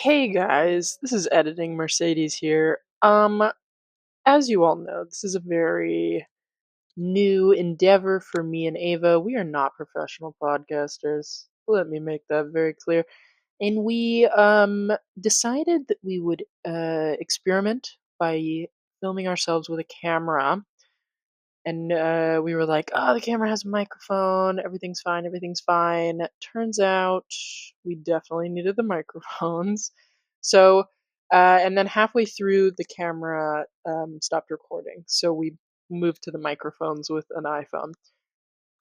Hey guys, this is editing Mercedes here. As you all know, this is a very new endeavor for me and Ava. We are not professional podcasters. Let me make that very clear. And we decided that we would experiment by filming ourselves with a camera. And we were like, oh, the camera has a microphone. Everything's fine. Everything's fine. Turns out we definitely needed the microphones. So, and then halfway through, the camera stopped recording. So we moved to the microphones with an iPhone.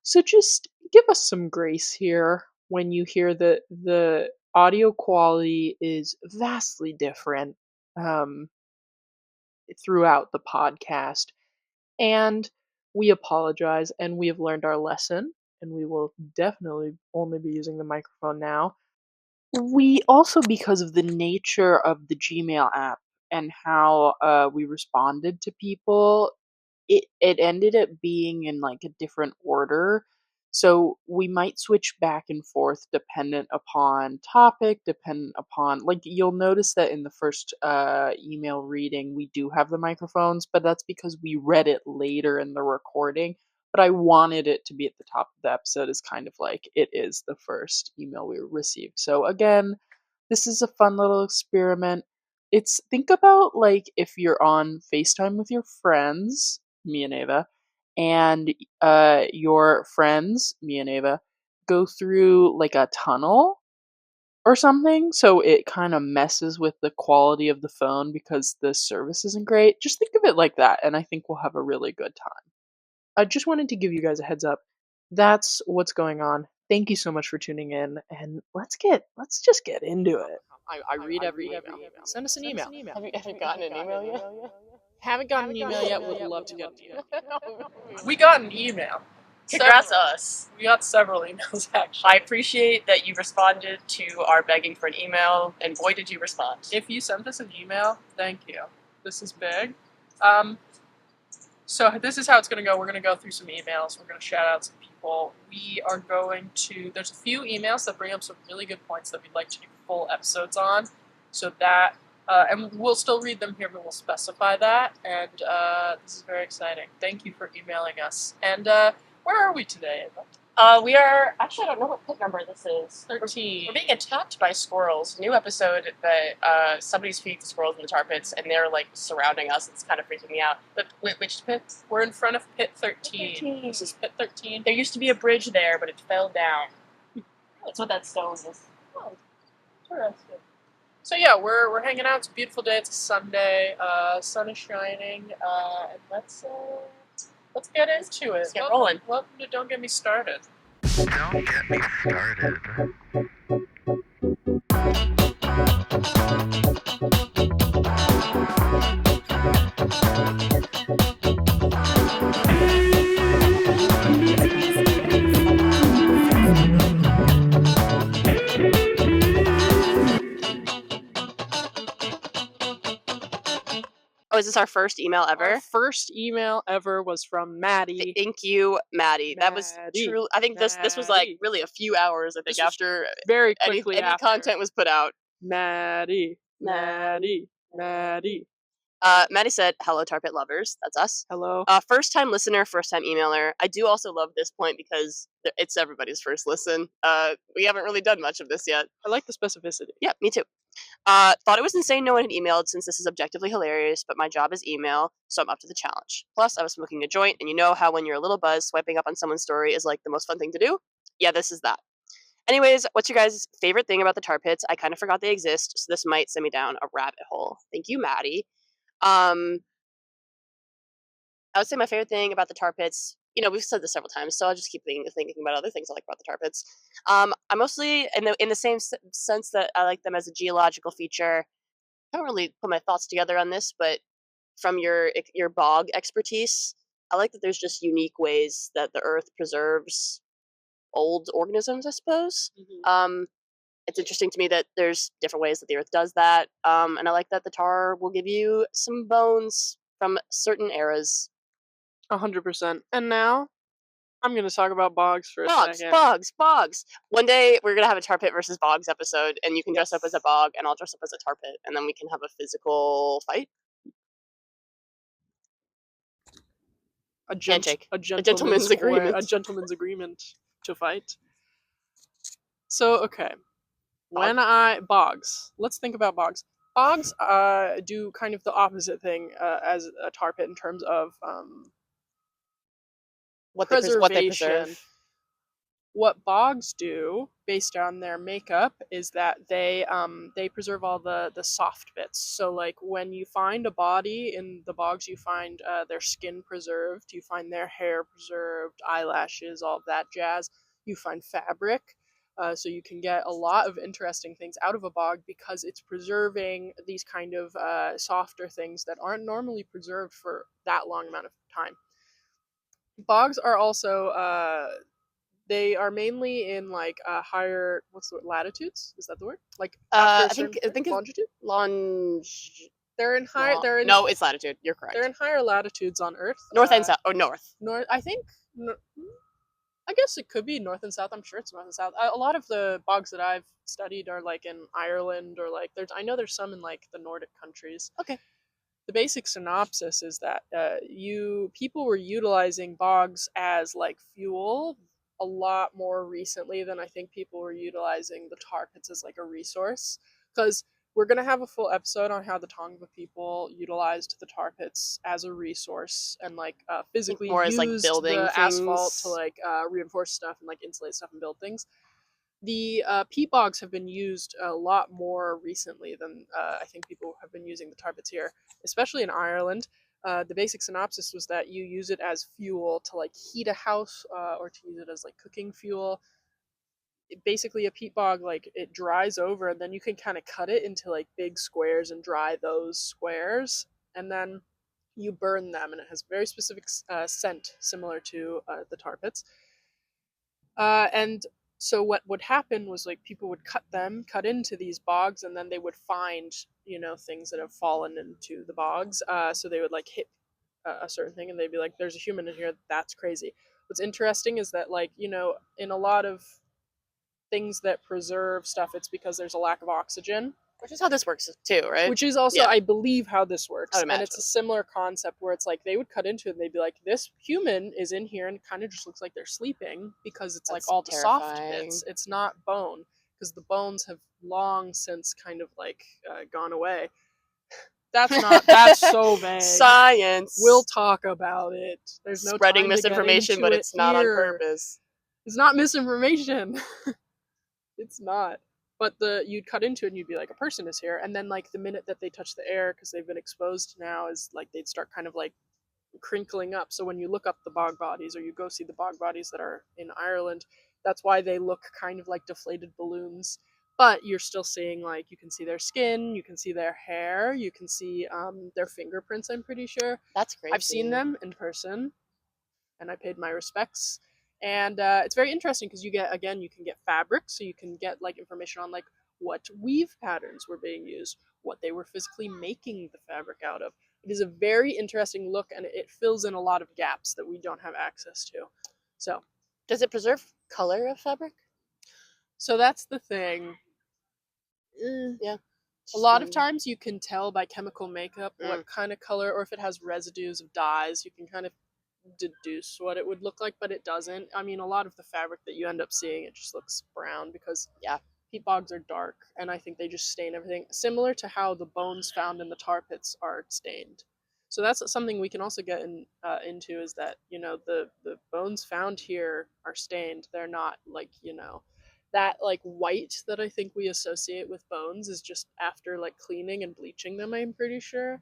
So just give us some grace here when you hear that the audio quality is vastly different um, throughout the podcast. And we apologize and we have learned our lesson and we will definitely only be using the microphone now. We also, because of the nature of the Gmail app and how we responded to people, it ended up being in like a different order. So we might switch back and forth dependent upon topic, dependent upon like you'll notice that in the first email reading we do have the microphones, but that's because we read it later in the recording. But I wanted it to be at the top of the episode as kind of like it is the first email we received. So again, this is a fun little experiment. It's think about like if you're on FaceTime with your friends, me and Ava, and your friends, me and Ava, go through like a tunnel or something, so it kind of messes with the quality of the phone because the service isn't great. Just think of it like that, and I think we'll have a really good time. I just wanted to give you guys a heads up. That's what's going on. Thank you so much for tuning in, and let's just get into it. I read every email. Send us an email. Have you gotten an email yet? Haven't gotten an email yet. Would love to get an email. No. We got an email. Congrats us. We got several emails actually. I appreciate that you responded to our begging for an email, and boy did you respond. If you sent us an email, thank you. This is big. So this is how it's going to go. We're going to go through some emails. We're going to shout out some people. We are going to, there's a few emails that bring up some really good points that we'd like to do full episodes on. So that, and we'll still read them here, but we'll specify that. And this is very exciting. Thank you for emailing us. And where are we today, Ava? We are, actually I don't know what pit number this is. 13. We're being attacked by squirrels. New episode that somebody's feeding the squirrels in the tar pits, and they're like surrounding us. It's kind of freaking me out. But which pit? We're in front of pit 13. 13. This is pit 13. There used to be a bridge there, but it fell down. That's what that stone is. Oh, interesting. So yeah, we're hanging out. It's a beautiful day. It's a Sunday. Sun is shining. And let's get into it. Let's get rolling. Welcome to Don't Get Me Started. Don't get me started. Oh, is this our first email ever? Our first email ever was from Maddie. Thank you, Maddie. That was Maddie. true. I think this was like Maddie. really a few hours. I think This was after Very any quickly after. content was put out. Maddie. Maddie. Maddie. Maddie said, "Hello, TarPitLovers." That's us. Hello. First time listener, first time emailer. I do also love this point because it's everybody's first listen. We haven't really done much of this yet. I like the specificity. Yeah, me too. Thought it was insane no one had emailed since this is objectively hilarious, but my job is email, so I'm up to the challenge. Plus, I was smoking a joint, and you know how when you're a little buzzed, swiping up on someone's story is like the most fun thing to do? Yeah, this is that. Anyways, what's your guys' favorite thing about the tar pits? I kind of forgot they exist, so this might send me down a rabbit hole. Thank you, Maddie. I would say my favorite thing about the tar pits, we've said this several times, so I'll just keep thinking about other things I like about the tar pits. I mostly, in the same sense that I like them as a geological feature. I don't really put my thoughts together on this, but from your bog expertise, I like that there's just unique ways that the earth preserves old organisms, I suppose. Mm-hmm. It's interesting to me that there's different ways that the earth does that, and I like that the tar will give you some bones from certain eras. 100%. And now, I'm gonna talk about bogs for a Bogs, second. bogs. One day we're gonna have a tar pit versus bogs episode, and you can dress up as a bog, and I'll dress up as a tar pit, and then we can have a physical fight. Handshake. A A gentleman's agreement. A gentleman's agreement to fight. So okay, bogs. Let's think about bogs. Bogs do kind of the opposite thing as a tar pit in terms of What they preservation. preserve. What bogs do, based on their makeup, is that they preserve all the soft bits. So like when you find a body in the bogs, you find their skin preserved, you find their hair preserved, eyelashes, all of that jazz. You find fabric. So you can get a lot of interesting things out of a bog because it's preserving these kind of softer things that aren't normally preserved for that long amount of time. Bogs are also they are mainly in like higher, what's the word, latitudes? Is that the word? Like after I think it's longitude. They're in high. They're in No, it's latitude. You're correct. They're in higher latitudes on Earth. North and south. Or north. North. I think. I guess it could be north and south. I'm sure it's north and south. A lot of the bogs that I've studied are like in Ireland or like there's. I know there's some in like the Nordic countries. Okay. The basic synopsis is that people were utilizing bogs as like fuel a lot more recently than I think people were utilizing the tar pits as like a resource. Because we're gonna have a full episode on how the Tongva people utilized the tar pits as a resource and like physically more used as, like, building the things. asphalt to like reinforce stuff and like insulate stuff and build things. The peat bogs have been used a lot more recently than I think people have been using the tar pits here, especially in Ireland. The basic synopsis was that you use it as fuel to like heat a house or to use it as like cooking fuel. Basically, a peat bog, like it dries over and then you can kind of cut it into like big squares and dry those squares, and then you burn them, and it has very specific scent similar to the tar pits. And so what would happen was like people would cut into these bogs, and then they would find things that have fallen into the bogs. So they would like hit a certain thing, and they'd be like, "There's a human in here." That's crazy. What's interesting is that like in a lot of things that preserve stuff, it's because there's a lack of oxygen. Which is how this works too, right? Which is also, I believe, how this works. I would And it's a similar concept where it's like they would cut into it and they'd be like, this human is in here and kind of just looks like they're sleeping because it's like all the soft bits. It's not bone, because the bones have long since kind of like gone away. That's so vague. Science. We'll talk about it. There's no spreading time misinformation, but it's not on purpose. It's not misinformation. It's not. But you'd cut into it and you'd be like, a person is here, and then like the minute that they touch the air, because they've been exposed now, is like they'd start kind of like crinkling up. So when you look up the bog bodies, or you go see the bog bodies that are in Ireland, that's why they look kind of like deflated balloons. But you're still seeing, like, you can see their skin, you can see their hair, you can see their fingerprints, I'm pretty sure. That's crazy. I've seen them in person, and I paid my respects. And it's very interesting because you can get fabric, so you can get like information on like what weave patterns were being used, what they were physically making the fabric out of. It is a very interesting look, and it fills in a lot of gaps that we don't have access to. So, does it preserve color of fabric? So that's the thing. Yeah. A lot of times you can tell by chemical makeup what kind of color, or if it has residues of dyes, you can kind of deduce what it would look like, but it doesn't. I mean, a lot of the fabric that you end up seeing, it just looks brown because peat bogs are dark, and I think they just stain everything, similar to how the bones found in the tar pits are stained. So that's something we can also get into, is that the bones found here are stained. They're not like that like white that I think we associate with bones is just after like cleaning and bleaching them, I'm pretty sure.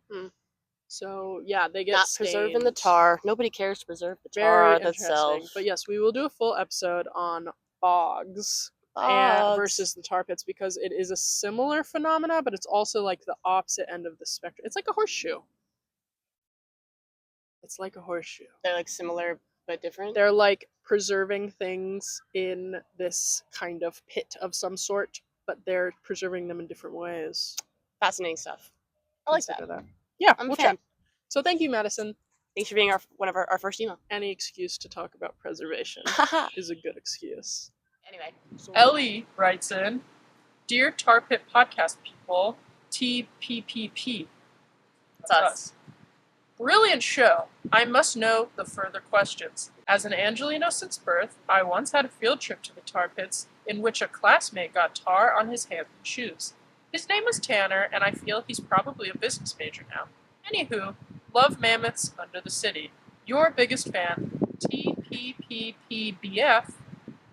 So yeah, they get not stained. Preserving the tar. Nobody cares to preserve the Very tar itself. But yes, we will do a full episode on bogs versus the tar pits, because it is a similar phenomena, but it's also like the opposite end of the spectrum. It's like a horseshoe. They're like similar but different. They're like preserving things in this kind of pit of some sort, but they're preserving them in different ways. Fascinating stuff. I like that. Yeah, I'm a fan. So thank you, Madison. Thanks for being one of our first email. Any excuse to talk about preservation is a good excuse. Anyway. Ellie writes in, Dear Tar Pit Podcast people, TPPP. That's us. Brilliant show. I must know the further questions. As an Angelino since birth, I once had a field trip to the tar pits in which a classmate got tar on his hands and shoes. His name was Tanner, and I feel he's probably a business major now. Anywho, love mammoths under the city. Your biggest fan, TPPPBF,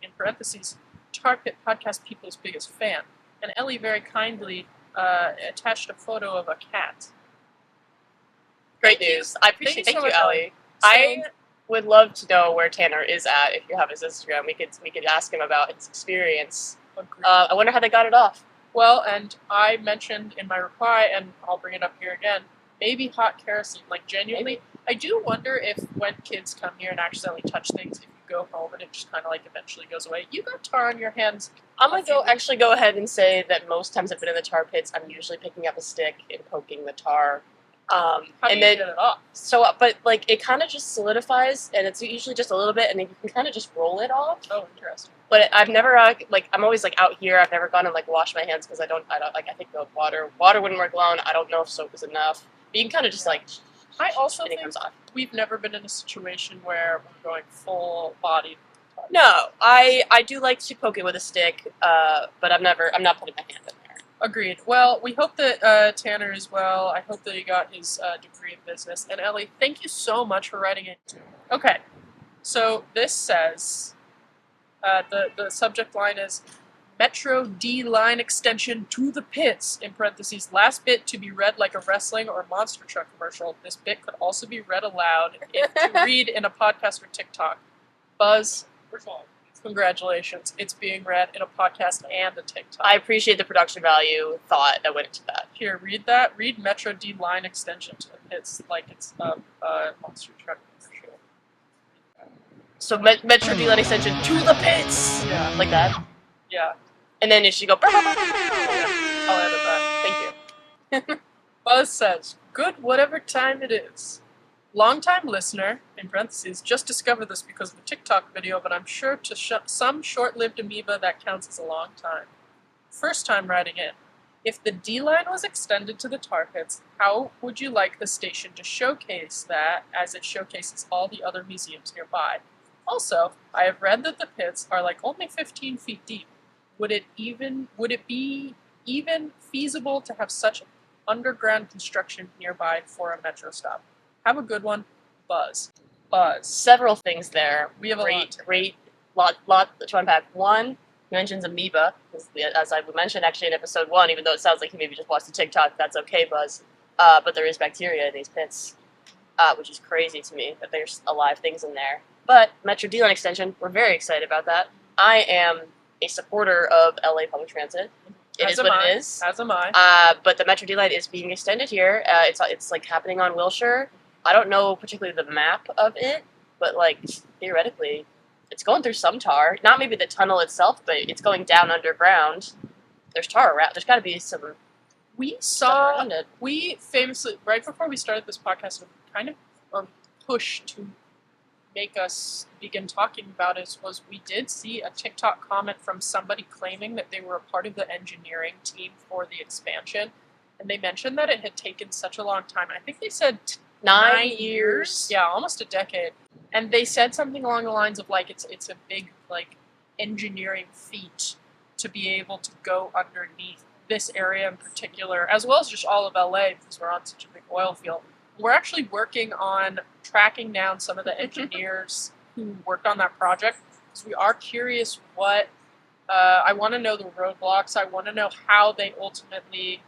in parentheses, Tar Pit Podcast People's biggest fan. And Ellie very kindly attached a photo of a cat. Great news. I appreciate. Thank you, Ellie. So, I would love to know where Tanner is at. If you have his Instagram, we could ask him about his experience. I wonder how they got it off. Well, and I mentioned in my reply, and I'll bring it up here again, maybe hot kerosene. Like, genuinely, I do wonder if when kids come here and accidentally touch things, if you go home and it just kind of like eventually goes away, you got tar on your hands. I'm going to actually go ahead and say that most times I've been in the tar pits, I'm usually picking up a stick and poking the tar. How do you get it off? So, but like it kind of just solidifies, and it's usually just a little bit, and then you can kind of just roll it off. Oh, interesting. But I've never I'm always like out here. I've never gone and like washed my hands because I don't like I think the water wouldn't work alone. I don't know if soap is enough. But you can kind of just like. I also and it think comes off. We've never been in a situation where we're going full body. No, I do like to poke it with a stick, but I'm not putting my hand in there. Agreed. Well, we hope that Tanner is well. I hope that he got his degree in business. And Ellie, thank you so much for writing it. Okay, so this says, the subject line is Metro D line extension to the pits, in parentheses, last bit to be read like a wrestling or monster truck commercial. This bit could also be read aloud to read in a podcast or TikTok. Buzz, first of all, congratulations. It's being read in a podcast and a TikTok. I appreciate the production value thought that went into that. Here, read that. Read Metro D line extension to the pits like it's a monster truck commercial. So Metro D line extension to the pits! Yeah. Like that? Yeah. And then it should go... I'll edit that. Thank you. Buzz says, good whatever time it is. Long-time listener, in parentheses, just discovered this because of a TikTok video, but I'm sure to some short-lived amoeba that counts as a long time. First time writing in. If the D-line was extended to the tar pits, how would you like the station to showcase that as it showcases all the other museums nearby? Also, I have read that the pits are like only 15 feet deep. Would it be even feasible to have such underground construction nearby for a metro stop? Have a good one, Buzz. Several things there. We have a lot to unpack. One, he mentions amoeba, as I mentioned actually in episode 1, even though it sounds like he maybe just watched the TikTok, that's okay, Buzz. But there is bacteria in these pits, which is crazy to me that there's alive things in there. But Metro D-line extension, we're very excited about that. I am a supporter of LA public transit. It is what it is. As am I. But the Metro D-line is being extended here. It's like happening on Wilshire. I don't know particularly the map of it, but like theoretically, it's going through some tar. Not maybe the tunnel itself, but it's going down underground. There's tar around. There's got to be some. We famously, right before we started this podcast, kind of a push to make us begin talking about it was we did see a TikTok comment from somebody claiming that they were a part of the engineering team for the expansion, and they mentioned that it had taken such a long time. I think they said 9 years. Yeah, almost a decade. And they said something along the lines of like it's a big like engineering feat to be able to go underneath this area in particular, as well as just all of LA because we're on such a big oil field. We're actually working on tracking down some of the engineers who worked on that project because we are curious what I want to know the roadblocks. I want to know how they ultimately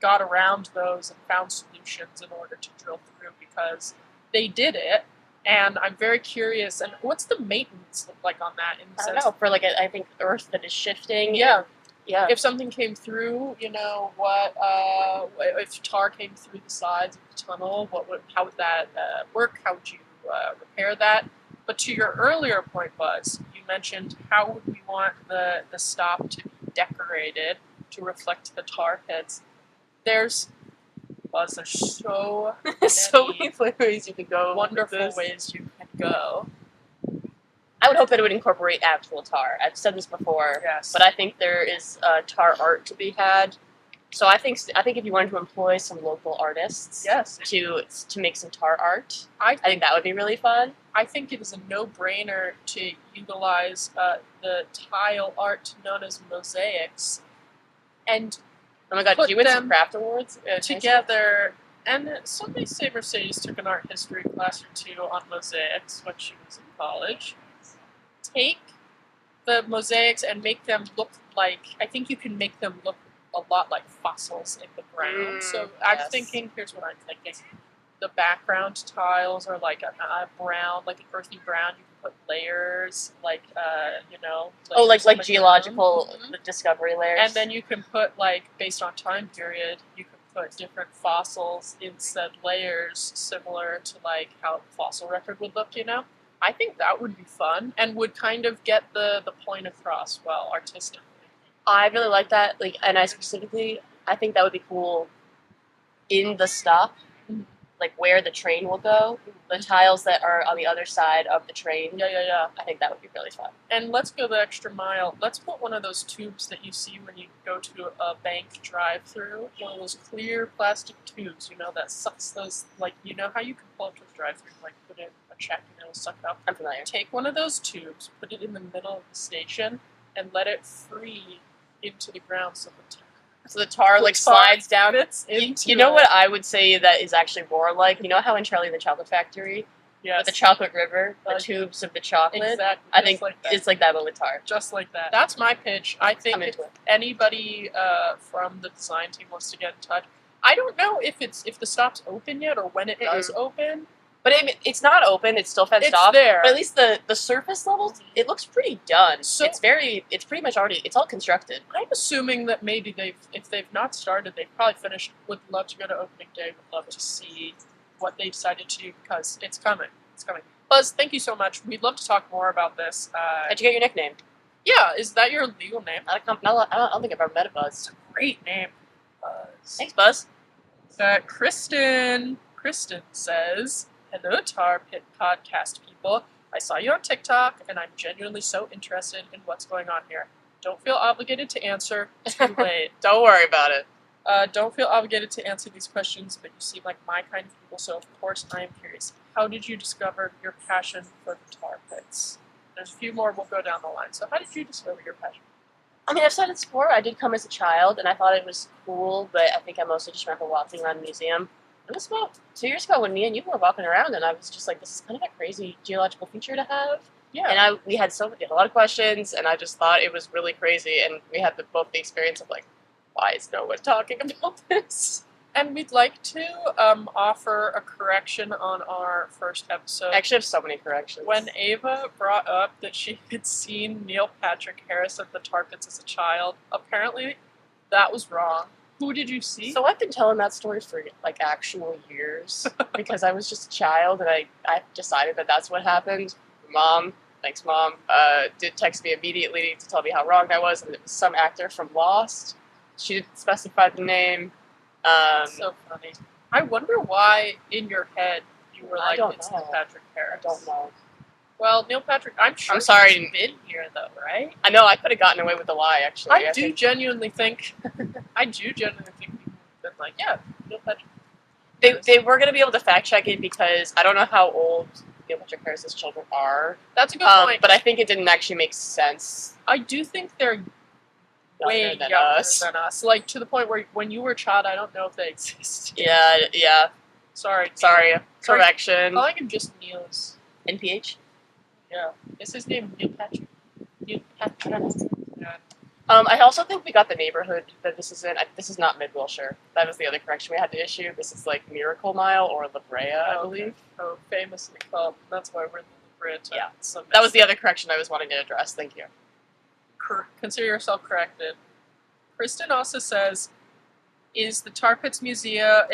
got around those and found solutions in order to drill through because they did it. And I'm very curious. And what's the maintenance look like on that? I don't know. For like I think Earth that is shifting. Yeah. Yeah. If something came through, what? If tar came through the sides of the tunnel, how would that work? How would you repair that? But to your earlier point, Buzz, you mentioned how would we want the stop to be decorated to reflect the tar pits. There's Buzz, there's so So many many flavors you could go with wonderful this. ways you can go. I would hope that it would incorporate actual tar. I've said this before, Yes. but I think there is tar art to be had. So I think if you wanted to employ some local artists Yes. to make some tar art, I I think that would be really fun. I think it is a no-brainer to utilize the tile art known as mosaics and Oh my god, Put did you win some them craft awards? together. And somebody say Mercedes took an art history class or two on mosaics when she was in college. Take the mosaics and make them look like, I think you can make them look a lot like fossils in the ground. So I'm yes. thinking, here's what I'm thinking. The background tiles are like a brown, like an earthy brown. You can put layers, like, Oh, layers on like the geological ground. the discovery layers. And then you can put, like, based on time period, you can put different fossils in said layers, similar to, like, how a fossil record would look, I think that would be fun and would kind of get the point across well artistically. I really like that. Like, and I think that would be cool in the stop, like where the train will go. The tiles that are on the other side of the train. Yeah. I think that would be really fun. And let's go the extra mile. Let's put one of those tubes that you see when you go to a bank drive-through. One of those clear plastic tubes, that sucks those, like, how you can pull up to the drive-through, like, put in a check and it'll suck it up. I'm familiar. Take one of those tubes, put it in the middle of the station, and let it free into the ground so the tar like slides down. You know what I would say that is actually more like? You know how in Charlie and the Chocolate Factory, yes. with the chocolate river, the tubes of the chocolate? Exactly. I think like it's like that, but with tar. Just like that. That's my pitch. I think if anybody from the design team wants to get in touch, I don't know if the stop's open yet or when it does open. But it's not open. It's still fenced off. There. But at least the surface levels, it looks pretty done. So it's pretty much already. It's all constructed. I'm assuming that maybe if they've not started, they've probably finished. Would love to go to opening day. Would love to see what they decided to do because it's coming. It's coming. Buzz, thank you so much. We'd love to talk more about this. How'd you get your nickname? Yeah, is that your legal name? I don't think I've ever met a Buzz. It's a great name. Buzz. Thanks, Buzz. Kristen says, hello, Tar Pit podcast people. I saw you on TikTok, and I'm genuinely so interested in what's going on here. Don't feel obligated to answer. Too late. Don't worry about it. Don't feel obligated to answer these questions, but you seem like my kind of people, so of course I am curious. How did you discover your passion for the tar pits? There's a few more. We'll go down the line. So how did you discover your passion? I mean, I've said it before. I did come as a child, and I thought it was cool, but I think I mostly just remember walking around the museum. It was about 2 years ago when me and you were walking around, and I was just like, this is kind of a crazy geological feature to have. Yeah. And we had a lot of questions, and I just thought it was really crazy, and we had both the experience of like, why is no one talking about this? And we'd like to offer a correction on our first episode. I actually have so many corrections. When Ava brought up that she had seen Neil Patrick Harris at the Tar Pits as a child, apparently that was wrong. Who did you see? So I've been telling that story for like actual years because I was just a child and I decided that that's what happened. Mom, thanks Mom, did text me immediately to tell me how wrong I was, and it was some actor from Lost. She didn't specify the name. So funny. I wonder why in your head you were like, it's Neil Patrick Harris. I don't know. Well, Neil Patrick, I'm sure sorry. he's been here though, right? I know, I could have gotten away with the lie, actually. I do genuinely think people have been like, yeah, Neil Patrick. They were going to be able to fact check it because I don't know how old Neil Patrick Harris's children are. That's a good point. But I think it didn't actually make sense. I do think they're way younger than us. Like, to the point where when you were a child, I don't know if they exist. Yeah. Sorry. Correction. Calling him just Neil's. NPH? Yeah. Is his name Neil Patrick? Neil Patrick. I don't know. Yeah. I also think we got the neighborhood that this is in. This is not Mid-Wilshire. That was the other correction we had to issue. This is like Miracle Mile or La Brea, I believe. Oh, famously called. That's why we're in La Brea. Yeah. That was the other correction I was wanting to address. Thank you. Consider yourself corrected. Kristen also says, is Tar Pits Museum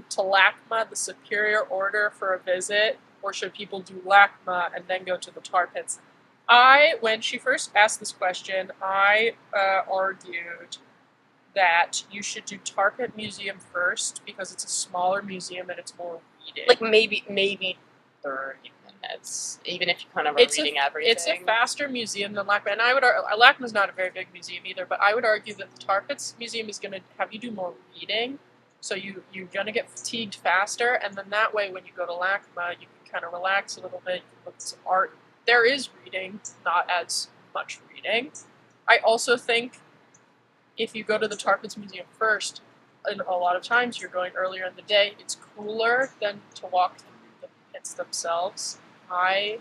to LACMA the superior order for a visit, or should people do LACMA and then go to the Tar Pits? When she first asked this question, I argued that you should do Tar Pit Museum first because it's a smaller museum and it's more reading. Like maybe 30 minutes, even if you kind of are reading everything. It's a faster museum than LACMA, and I would LACMA's not a very big museum either, but I would argue that the Tar Pits Museum is going to have you do more reading, so you're going to get fatigued faster, and then that way when you go to LACMA, you can kind of relax a little bit, you can look at some art. There is reading, not as much reading. I also think if you go to the Tar Pits Museum first, and a lot of times you're going earlier in the day, it's cooler than to walk through the pits themselves. And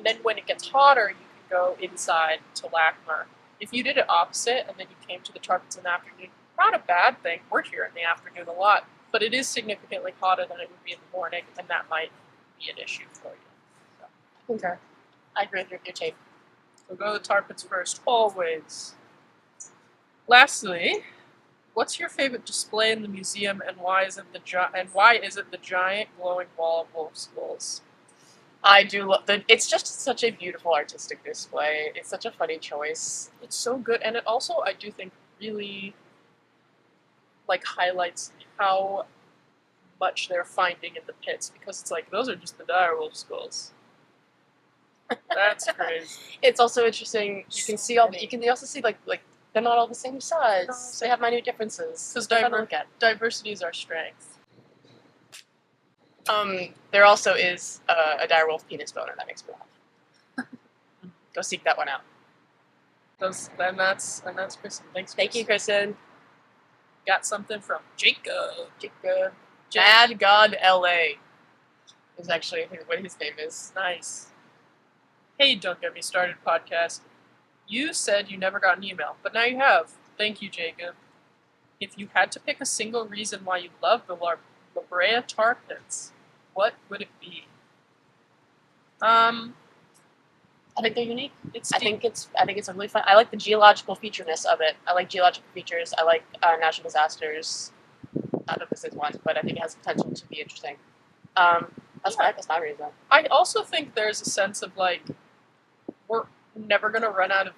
then when it gets hotter, you can go inside to LACMA. If you did it opposite and then you came to the Tar Pits in the afternoon, not a bad thing. We're here in the afternoon a lot, but it is significantly hotter than it would be in the morning, and that might be an issue for you. So, Okay. I agree with your take. so go to the Tar Pits first, always. Lastly, what's your favorite display in the museum, and why is it the giant glowing wall of wolf skulls? I do love it's just such a beautiful artistic display. It's such a funny choice. It's so good, and it also, I do think, really highlights how much they're finding in the pits, because it's like, those are just the direwolf skulls. That's crazy. It's also interesting. You can see you can also see like they're not all the same size. They have minute differences. Because Look at. diversity is our strength. There also is a direwolf penis boner that makes me laugh. Go seek that one out. And that's Kristen. Thanks. Thank you, Kristen. Got something from Jacob. Mad God LA is actually what his name is. Nice. Hey, Don't Get Me Started podcast. You said you never got an email, but now you have. Thank you, Jacob. If you had to pick a single reason why you love the La Brea Tar Pits, what would it be? I think they're unique. I think it's a really fun. I like the geological featureness of it. I like geological features. I like natural disasters. Not that this is one, but I think it has potential to be interesting. That's my reason. I also think there's a sense of we're never gonna run out of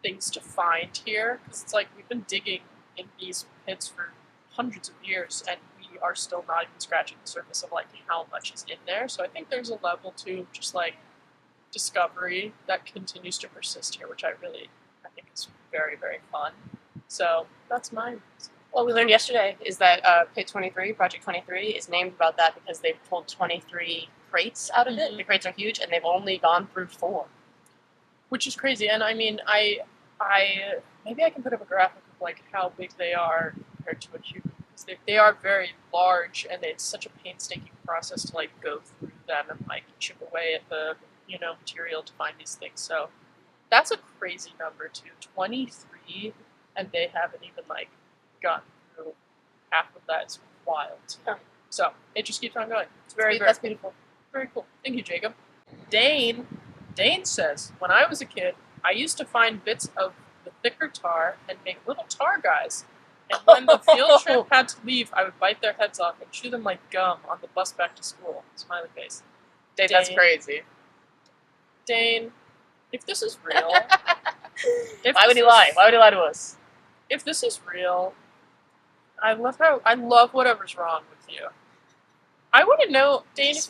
things to find here, because it's like we've been digging in these pits for hundreds of years, and we are still not even scratching the surface of how much is in there. So I think there's a level to just discovery that continues to persist here, which I think is very, very fun. So that's mine. What we learned yesterday is that Pit 23, Project 23, is named about that because they've pulled 23 crates out of it. The crates are huge, and they've only gone through 4. Which is crazy. And I mean, I maybe I can put up a graphic of how big they are compared to a human, because they are very large, and it's such a painstaking process to go through them and chip away at the material to find these things. So that's a crazy number too. 23, and they haven't even gotten through half of that. Is wild. Yeah. So it just keeps on going. It's That's beautiful. Very cool. Thank you, Jacob. Dane says, when I was a kid, I used to find bits of the thicker tar and make little tar guys. And when the field trip had to leave, I would bite their heads off and chew them like gum on the bus back to school. Smiley face. Dane, that's crazy. Dane, if this is real... Why would he lie? Why would he lie to us? If this is real, I love whatever's wrong with you. I want to know, Dane, if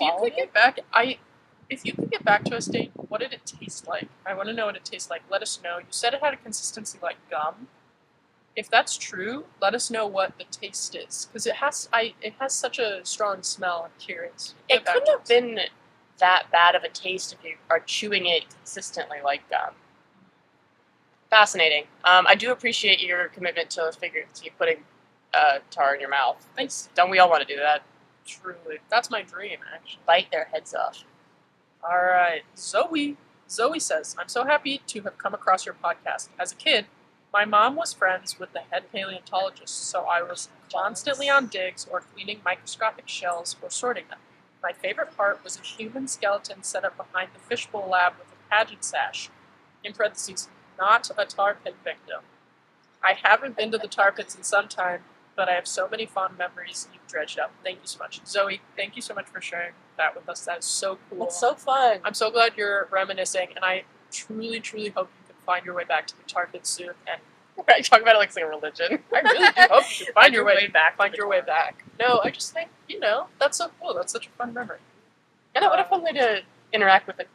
you could get back to us, Dane, what did it taste like? I want to know what it tastes like. Let us know. You said it had a consistency like gum. If that's true, let us know what the taste is, because it has such a strong smell. I'm curious. It couldn't have been that bad of a taste if you are chewing it consistently like gum. Fascinating. I do appreciate your commitment to putting tar in your mouth. Thanks. Don't we all want to do that? Truly. That's my dream, actually. Bite their heads off. All right. Zoe says, I'm so happy to have come across your podcast. As a kid, my mom was friends with the head paleontologist, so I was constantly on digs or cleaning microscopic shells or sorting them. My favorite part was a human skeleton set up behind the fishbowl lab with a pageant sash. In parentheses, not a tar pit victim. I haven't been to the tar pits in some time, but I have so many fond memories you've dredged up. Thank you so much. Zoe, thank you so much for sharing that with us. That is so cool. It's so fun. I'm so glad you're reminiscing, and I truly, truly hope you can find your way back to the tar pits soon and Right, talk about it like it's like a religion. I really do hope you can find your way back. Find your way back. No, I just think, that's so cool. That's such a fun memory. And what a fun way to interact with it.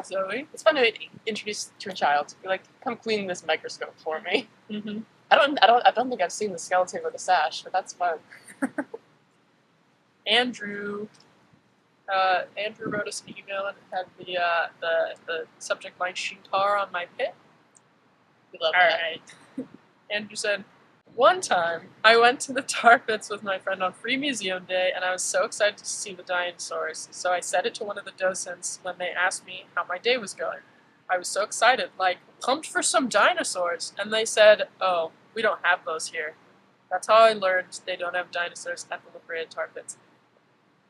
Zoe? It's fun to introduce to a child. Be like, come clean this microscope for me. Mm-hmm. I don't think I've seen the skeleton with a sash, but that's fun. Andrew wrote us an email and had the subject line "Shintar on my pit." We love All that. right. Andrew said, "One time I went to the tar pits with my friend on Free Museum Day, and I was so excited to see the dinosaurs. So I said it to one of the docents when they asked me how my day was going. I was so excited, like pumped for some dinosaurs, and they said, 'Oh, we don't have those here.' That's how I learned they don't have dinosaurs at the La Brea tar pits."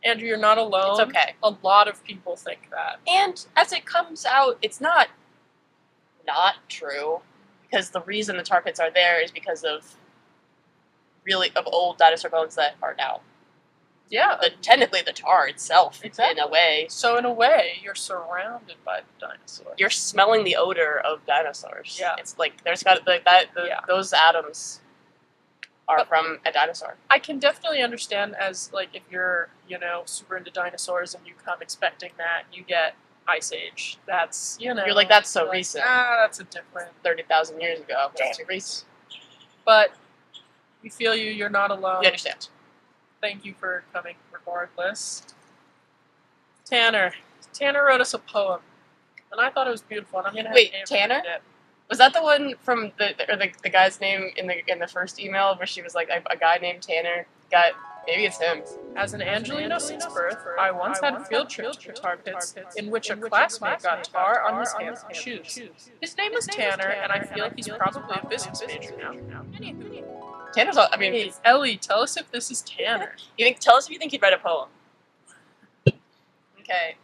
Andrew, you're not alone. It's okay. A lot of people think that. And as it comes out, it's not true, because the reason the tar pits are there is because of old dinosaur bones that are now Yeah. technically the tar itself, Exactly. in a way. So in a way, you're surrounded by the dinosaurs. You're smelling the odor of dinosaurs. Yeah. It's like there's got those atoms are from a dinosaur. I can definitely understand as, like, if you're, super into dinosaurs and you come expecting that, you get Ice Age. That's, You're like, that's so you're like, recent. that's a different. 30,000 years ago. That's too recent. But we feel you. You're not alone. We understand. Thank you for coming regardless. Tanner wrote us a poem, and I thought it was beautiful. And I'm gonna have Wait, Ava Tanner? read it. Was that the one from the guy's name in the first email where she was like a guy named Tanner? Maybe it's him. As an Angelino since birth, I once had a field trip to the tar pits in which a classmate got tar on his hands and shoes. His name is Tanner, and I feel he's probably a business major now. Tanner's. Hey, Ellie, tell us if this is Tanner. Tell us if you think he'd write a poem. Okay.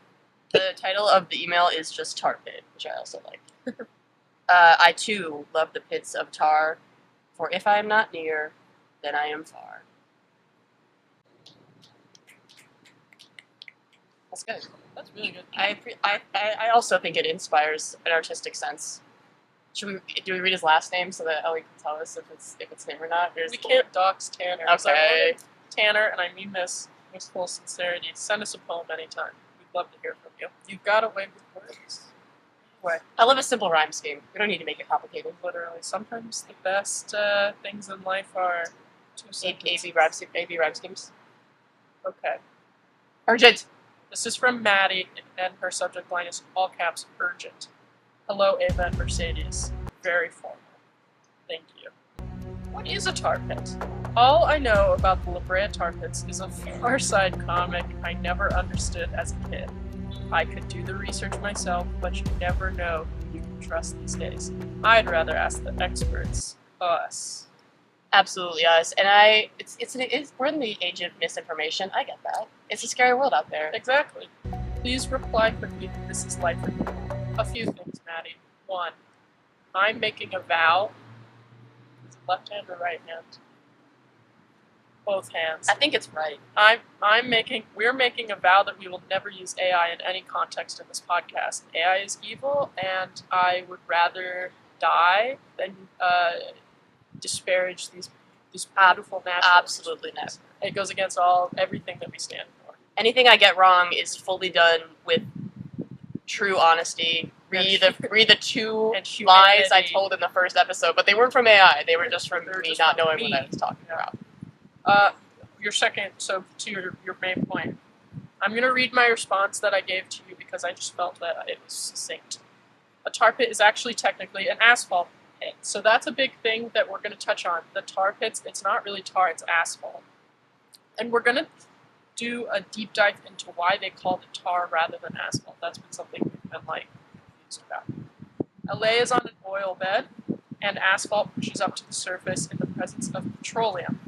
The title of the email is just Tar Pit, which I also like. I too love the pits of tar, for if I am not near, then I am far. That's good. That's really good. I also think it inspires an artistic sense. Do we read his last name so that Ellie can tell us if it's him or not? We can't dox Tanner. So Okay. Tanner, and I mean this with full sincerity, send us a poem anytime. We'd love to hear from you. You've got a way with words. What? I love a simple rhyme scheme. We don't need to make it complicated. Literally. Sometimes the best things in life are two sentences. AB rhyme schemes. Okay. Urgent. This is from Maddie, and her subject line is all caps urgent. Hello, Ava and Mercedes. Very formal. Thank you. What is a tar pit? All I know about the La Brea tar pits is a Far Side comic I never understood as a kid. I could do the research myself, but you never know who you can trust these days. I'd rather ask the experts. Us. Absolutely us. And we're in the age of misinformation. I get that. It's a scary world out there. Exactly. Please reply quickly. This is life or death. A few things, Maddie. 1. I'm making a vow. Is it left hand or right hand? Both hands. I think it's right. We're making a vow that we will never use AI in any context in this podcast. AI is evil, and I would rather die than disparage these beautiful natural. Absolutely never. It goes against everything that we stand for. Anything I get wrong is fully done with true honesty. Read the two And lies I humanity. told in the first episode, but they weren't from AI. They were just from They were me just not from knowing me. what I was talking about. Your second, so to your main point, I'm going to read my response that I gave to you because I just felt that it was succinct. A tar pit is actually technically an asphalt pit. So that's a big thing that we're going to touch on. The tar pits, it's not really tar, it's asphalt. And we're going to do a deep dive into why they called it tar rather than asphalt. That's been something we've been confused about. LA is on an oil bed, and asphalt pushes up to the surface in the presence of petroleum.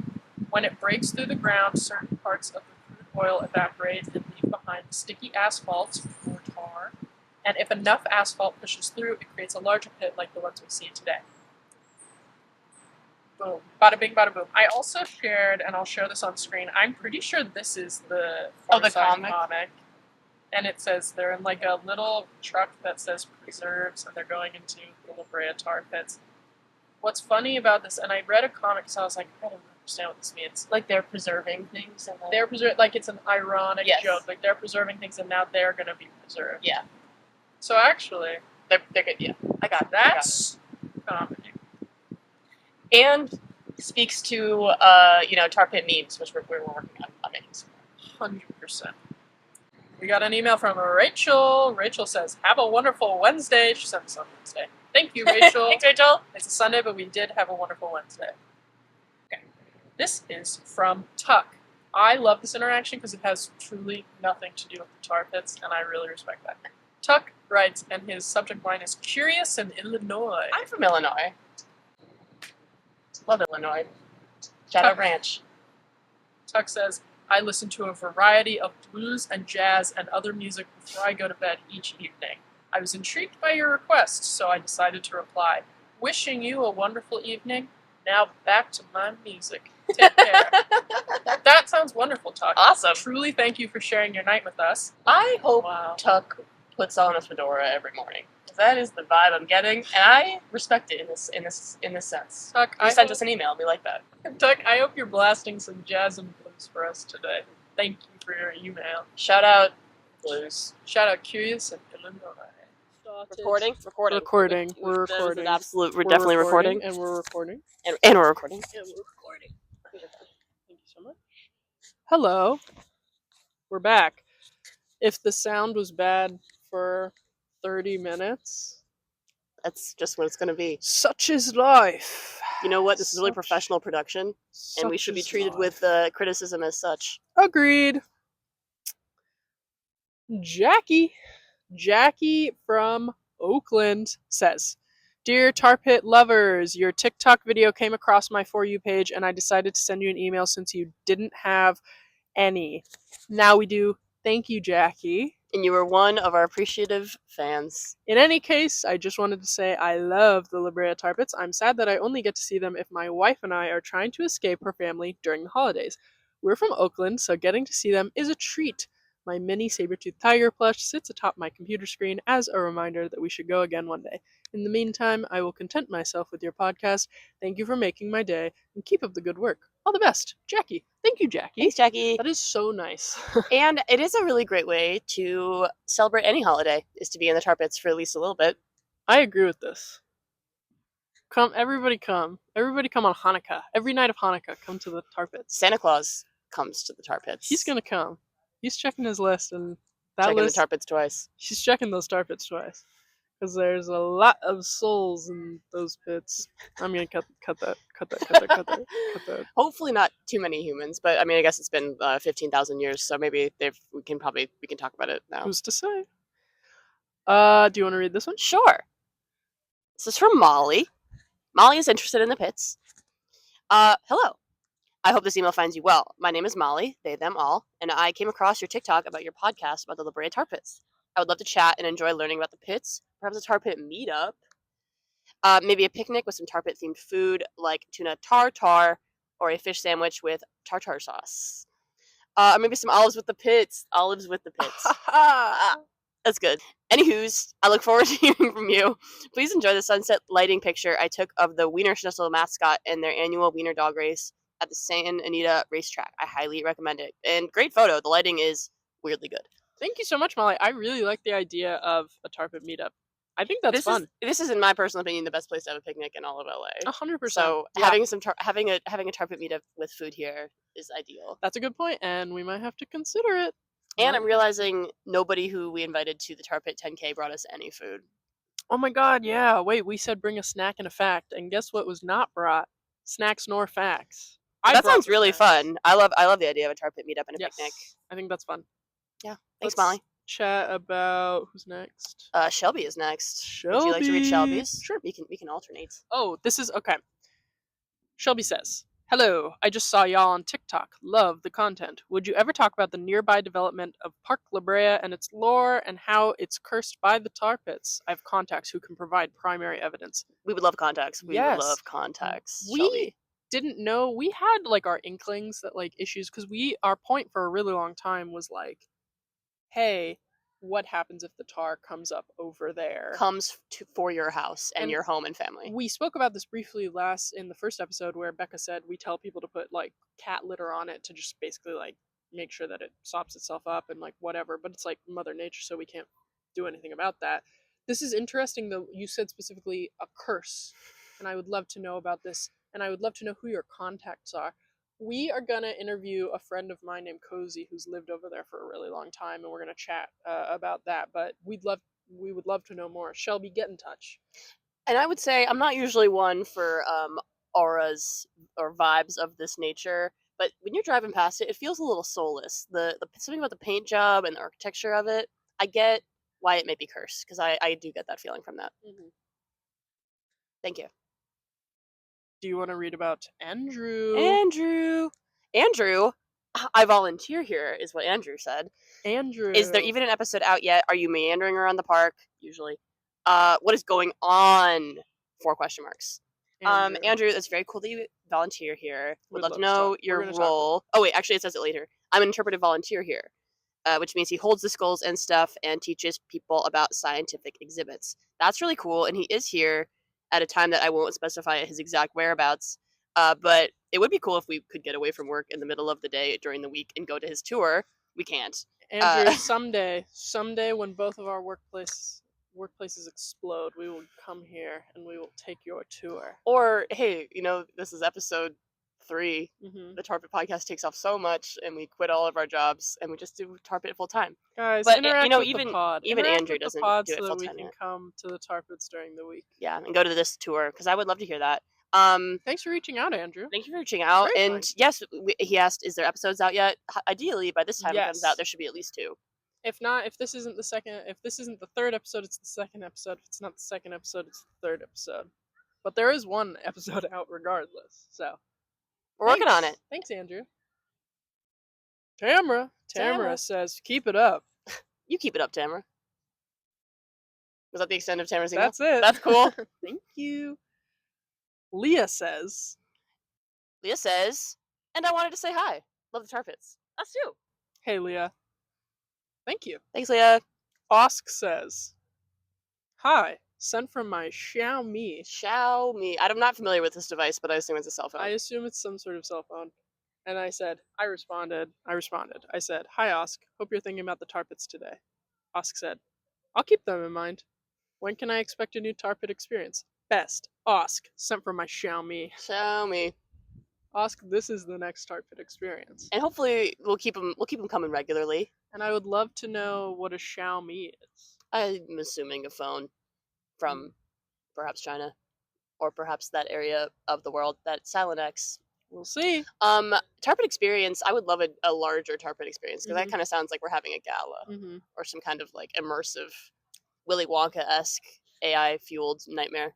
When it breaks through the ground, certain parts of the crude oil evaporate and leave behind sticky asphalt, or tar. And if enough asphalt pushes through, it creates a larger pit like the ones we see today. Boom. Bada bing, bada boom. I also shared, and I'll share this on screen, I'm pretty sure this is the The Far Side comic? And it says they're in like a little truck that says preserves, and they're going into the La Brea tar pits. what's funny about this, and I read a comic, so I was like, I don't understand what this means. Like they're preserving things. And They're preserved, like it's an ironic Yes. joke. Like they're preserving things, and now they're gonna be preserved. Yeah. So actually, They're good. Yeah. I got it. that's comedy. And speaks to tar pit memes, which we're working on making some. 100%. We got an email from Rachel. Rachel says, "Have a wonderful Wednesday." She sent us on Wednesday. Thank you, Rachel. Thanks, Rachel. It's a Sunday, but we did have a wonderful Wednesday. Okay. This is from Tuck. I love this interaction because it has truly nothing to do with the tar pits, and I really respect that. Tuck writes, and his subject line is "Curious in Illinois." I'm from Illinois. Love Illinois. Shout out Ranch. Tuck says, "I listen to a variety of blues and jazz and other music before I go to bed each evening. I was intrigued by your request, so I decided to reply. Wishing you a wonderful evening. Now back to my music. Take care." That sounds wonderful, Tuck. Awesome. Truly thank you for sharing your night with us. I hope Wow. Tuck puts on a fedora every morning. That is the vibe I'm getting, and I respect it in this sense. Tuck, You sent us an email. We like that. Tuck, I hope you're blasting some jazz and blues for us today. Thank you for your email. Shout out blues. Shout out Curious in Illinois. Recording. Recording. We're This is recording. an absolute. We're We're definitely recording. and we're recording. And we're recording. And we're recording. Thank you so much. Hello. We're back. If the sound was bad for 30 minutes, That's just what it's going to be. such is life. You know what? This is really Such- professional production, and we such should be is treated life. with criticism as such. Agreed. Jackie from Oakland says, "Dear TarPit lovers, your TikTok video came across my For You page and I decided to send you an email since you didn't have any. Now we do. Thank you, Jackie. And you were one of our appreciative fans. In any case, I just wanted to say I love the La Brea Tar Pits. I'm sad that I only get to see them if my wife and I are trying to escape her family during the holidays. We're from Oakland, so getting to see them is a treat. My mini saber-toothed tiger plush sits atop my computer screen as a reminder that we should go again one day. In the meantime, I will content myself with your podcast. Thank you for making my day, and keep up the good work. All the best, Jackie." Thank you, Jackie. Thanks, Jackie. That is so nice. And it is a really great way to celebrate any holiday, is to be in the tar pits for at least a little bit. I agree with this. Everybody come on Hanukkah. Every night of Hanukkah, come to the tar pits. Santa Claus comes to the tar pits. He's gonna come. He's checking his list, and that checking list, the tar pits twice. he's checking those tar pits twice. Because there's a lot of souls in those pits. I'm gonna cut that. Hopefully not too many humans, but I mean, I guess it's been 15,000 years, so maybe we can talk about it now. Who's to say? Do you want to read this one? Sure. This is from Molly. Molly is interested in the pits. Hello. I hope this email finds you well. My name is Molly, they, them, all, and I came across your TikTok about your podcast about the La Brea Tar Pits. I would love to chat and enjoy learning about the pits, perhaps a tar pit meetup, maybe a picnic with some tar pit themed food like tuna tartar or a fish sandwich with tartar sauce. Or maybe some olives with the pits. Olives with the pits. That's good. Anywho's, I look forward to hearing from you. Please enjoy the sunset lighting picture I took of the Wiener Schnitzel mascot in their annual Wiener Dog Race at the Santa Anita racetrack. I highly recommend it. And great photo. The lighting is weirdly good. Thank you so much, Molly. I really like the idea of a tar pit meetup. I think that's fun. This is, in my personal opinion, the best place to have a picnic in all of LA. 100%. So Yeah. having a tar pit meetup with food here is ideal. That's a good point, and we might have to consider it. And I'm realizing nobody who we invited to the Tar Pit 10K brought us any food. Oh my god, yeah. Wait, we said bring a snack and a fact, and guess what was not brought? Snacks nor facts. That brought sounds the really snacks. fun. I love the idea of a Tar Pit meetup and a Yes, picnic. I think that's fun. Yeah. Thanks, Let's Molly. Chat about who's next. Shelby is next. Shelby. Would you like to read Shelby's? Sure. We can alternate. Oh, this is okay. Shelby says, "Hello, I just saw y'all on TikTok. Love the content. Would you ever talk about the nearby development of Park La Brea and its lore and how it's cursed by the tar pits? I have contacts who can provide primary evidence." We would love contacts. We Yes. would love contacts. We Shelby. didn't know, we had like our inklings that like issues, because our point for a really long time was like, hey, what happens if the tar comes up over there. Comes for your house and And your home and family. We spoke about this briefly in the first episode where Becca said we tell people to put like cat litter on it to just basically like make sure that it sops itself up and like whatever, but it's like Mother Nature, so we can't do anything about that. This is interesting though. You said specifically a curse, and I would love to know about this, and I would love to know who your contacts are. We are gonna interview a friend of mine named Cozy who's lived over there for a really long time, and we're gonna chat about that. But we would love to know more. Shelby, get in touch. And I would say I'm not usually one for auras or vibes of this nature, but when you're driving past it, it feels a little soulless. The something about the paint job and the architecture of it, I get why it may be cursed, because I do get that feeling from that. Mm-hmm. Thank you. Do you want to read about Andrew? Andrew, I volunteer here, is what Andrew said. Andrew. Is there even an episode out yet? Are you meandering around the park? Usually. What is going on? 4 question marks. Andrew, it's very cool that you volunteer here. Would love to know your role. Oh wait, actually it says it later. I'm an interpretive volunteer here, which means he holds the skulls and stuff and teaches people about scientific exhibits. That's really cool, and he is here at a time that I won't specify his exact whereabouts. But it would be cool if we could get away from work in the middle of the day during the week and go to his tour. We can't. Andrew, someday when both of our workplaces explode, we will come here and we will take your tour. Or, hey, this is episode 3. Mm-hmm. The TarPit podcast takes off so much, and we quit all of our jobs, and we just do TarPit full time. Guys, but interact with even the pod. Even interact Andrew with doesn't the pod do it so full that we time can yet. come to the TarPits during the week. Yeah, and go to this tour, because I would love to hear that. Thanks for reaching out, Andrew. Thank you for reaching out. Very and kind. Yes, he asked, is there episodes out yet? Ideally, by this time it comes Yes. out, there should be at least 2. If not, if this isn't the third episode, it's the second episode. If it's not the second episode, it's the third episode. But there is one episode out regardless. So we're working on it. Thanks, Andrew. Tamara says, keep it up. You keep it up, Tamara. Was that the extent of Tamara's email? That's it. That's cool. Thank you. Leah says, and I wanted to say hi. Love the tar pits. Us too. Hey, Leah. Thank you. Thanks, Leah. Osk says, hi, sent from my Xiaomi. I'm not familiar with this device, but I assume it's a cell phone. I assume it's some sort of cell phone. And I responded. I said, hi, Osk. Hope you're thinking about the tar pits today. Osk said, I'll keep them in mind. When can I expect a new tar pit experience? Best. Osk, sent from my Xiaomi. Osk, this is the next tar pit experience. And hopefully we'll keep them coming regularly. And I would love to know what a Xiaomi is. I'm assuming a phone from perhaps China, or perhaps that area of the world that Silent X. We'll see. TarPit experience. I would love a larger TarPit experience, because that kind of sounds like we're having a gala or some kind of like immersive Willy Wonka-esque AI fueled nightmare.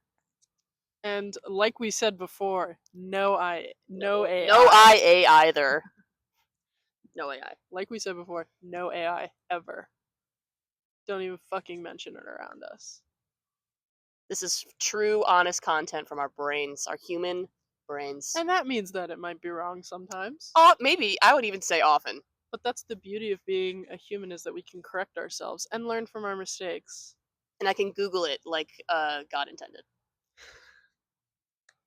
And like we said before, no AI. No IA either. No AI. Like we said before, no AI ever. Don't even fucking mention it around us. This is true, honest content from our brains, our human brains. And that means that it might be wrong sometimes. Maybe. I would even say often. But that's the beauty of being a human, is that we can correct ourselves and learn from our mistakes. And I can Google it like God intended.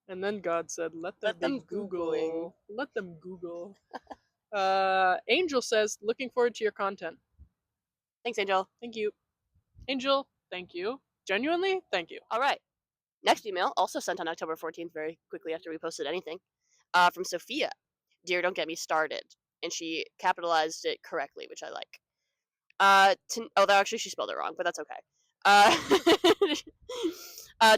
And then God said, let them Google. Let them Google. Angel says, looking forward to your content. Thanks, Angel. Thank you. Angel, thank you. Genuinely, thank you. All right. Next email, also sent on October 14th, very quickly after we posted anything, from Sophia. Dear, don't get me started. And she capitalized it correctly, which I like. Actually, she spelled it wrong, but that's okay.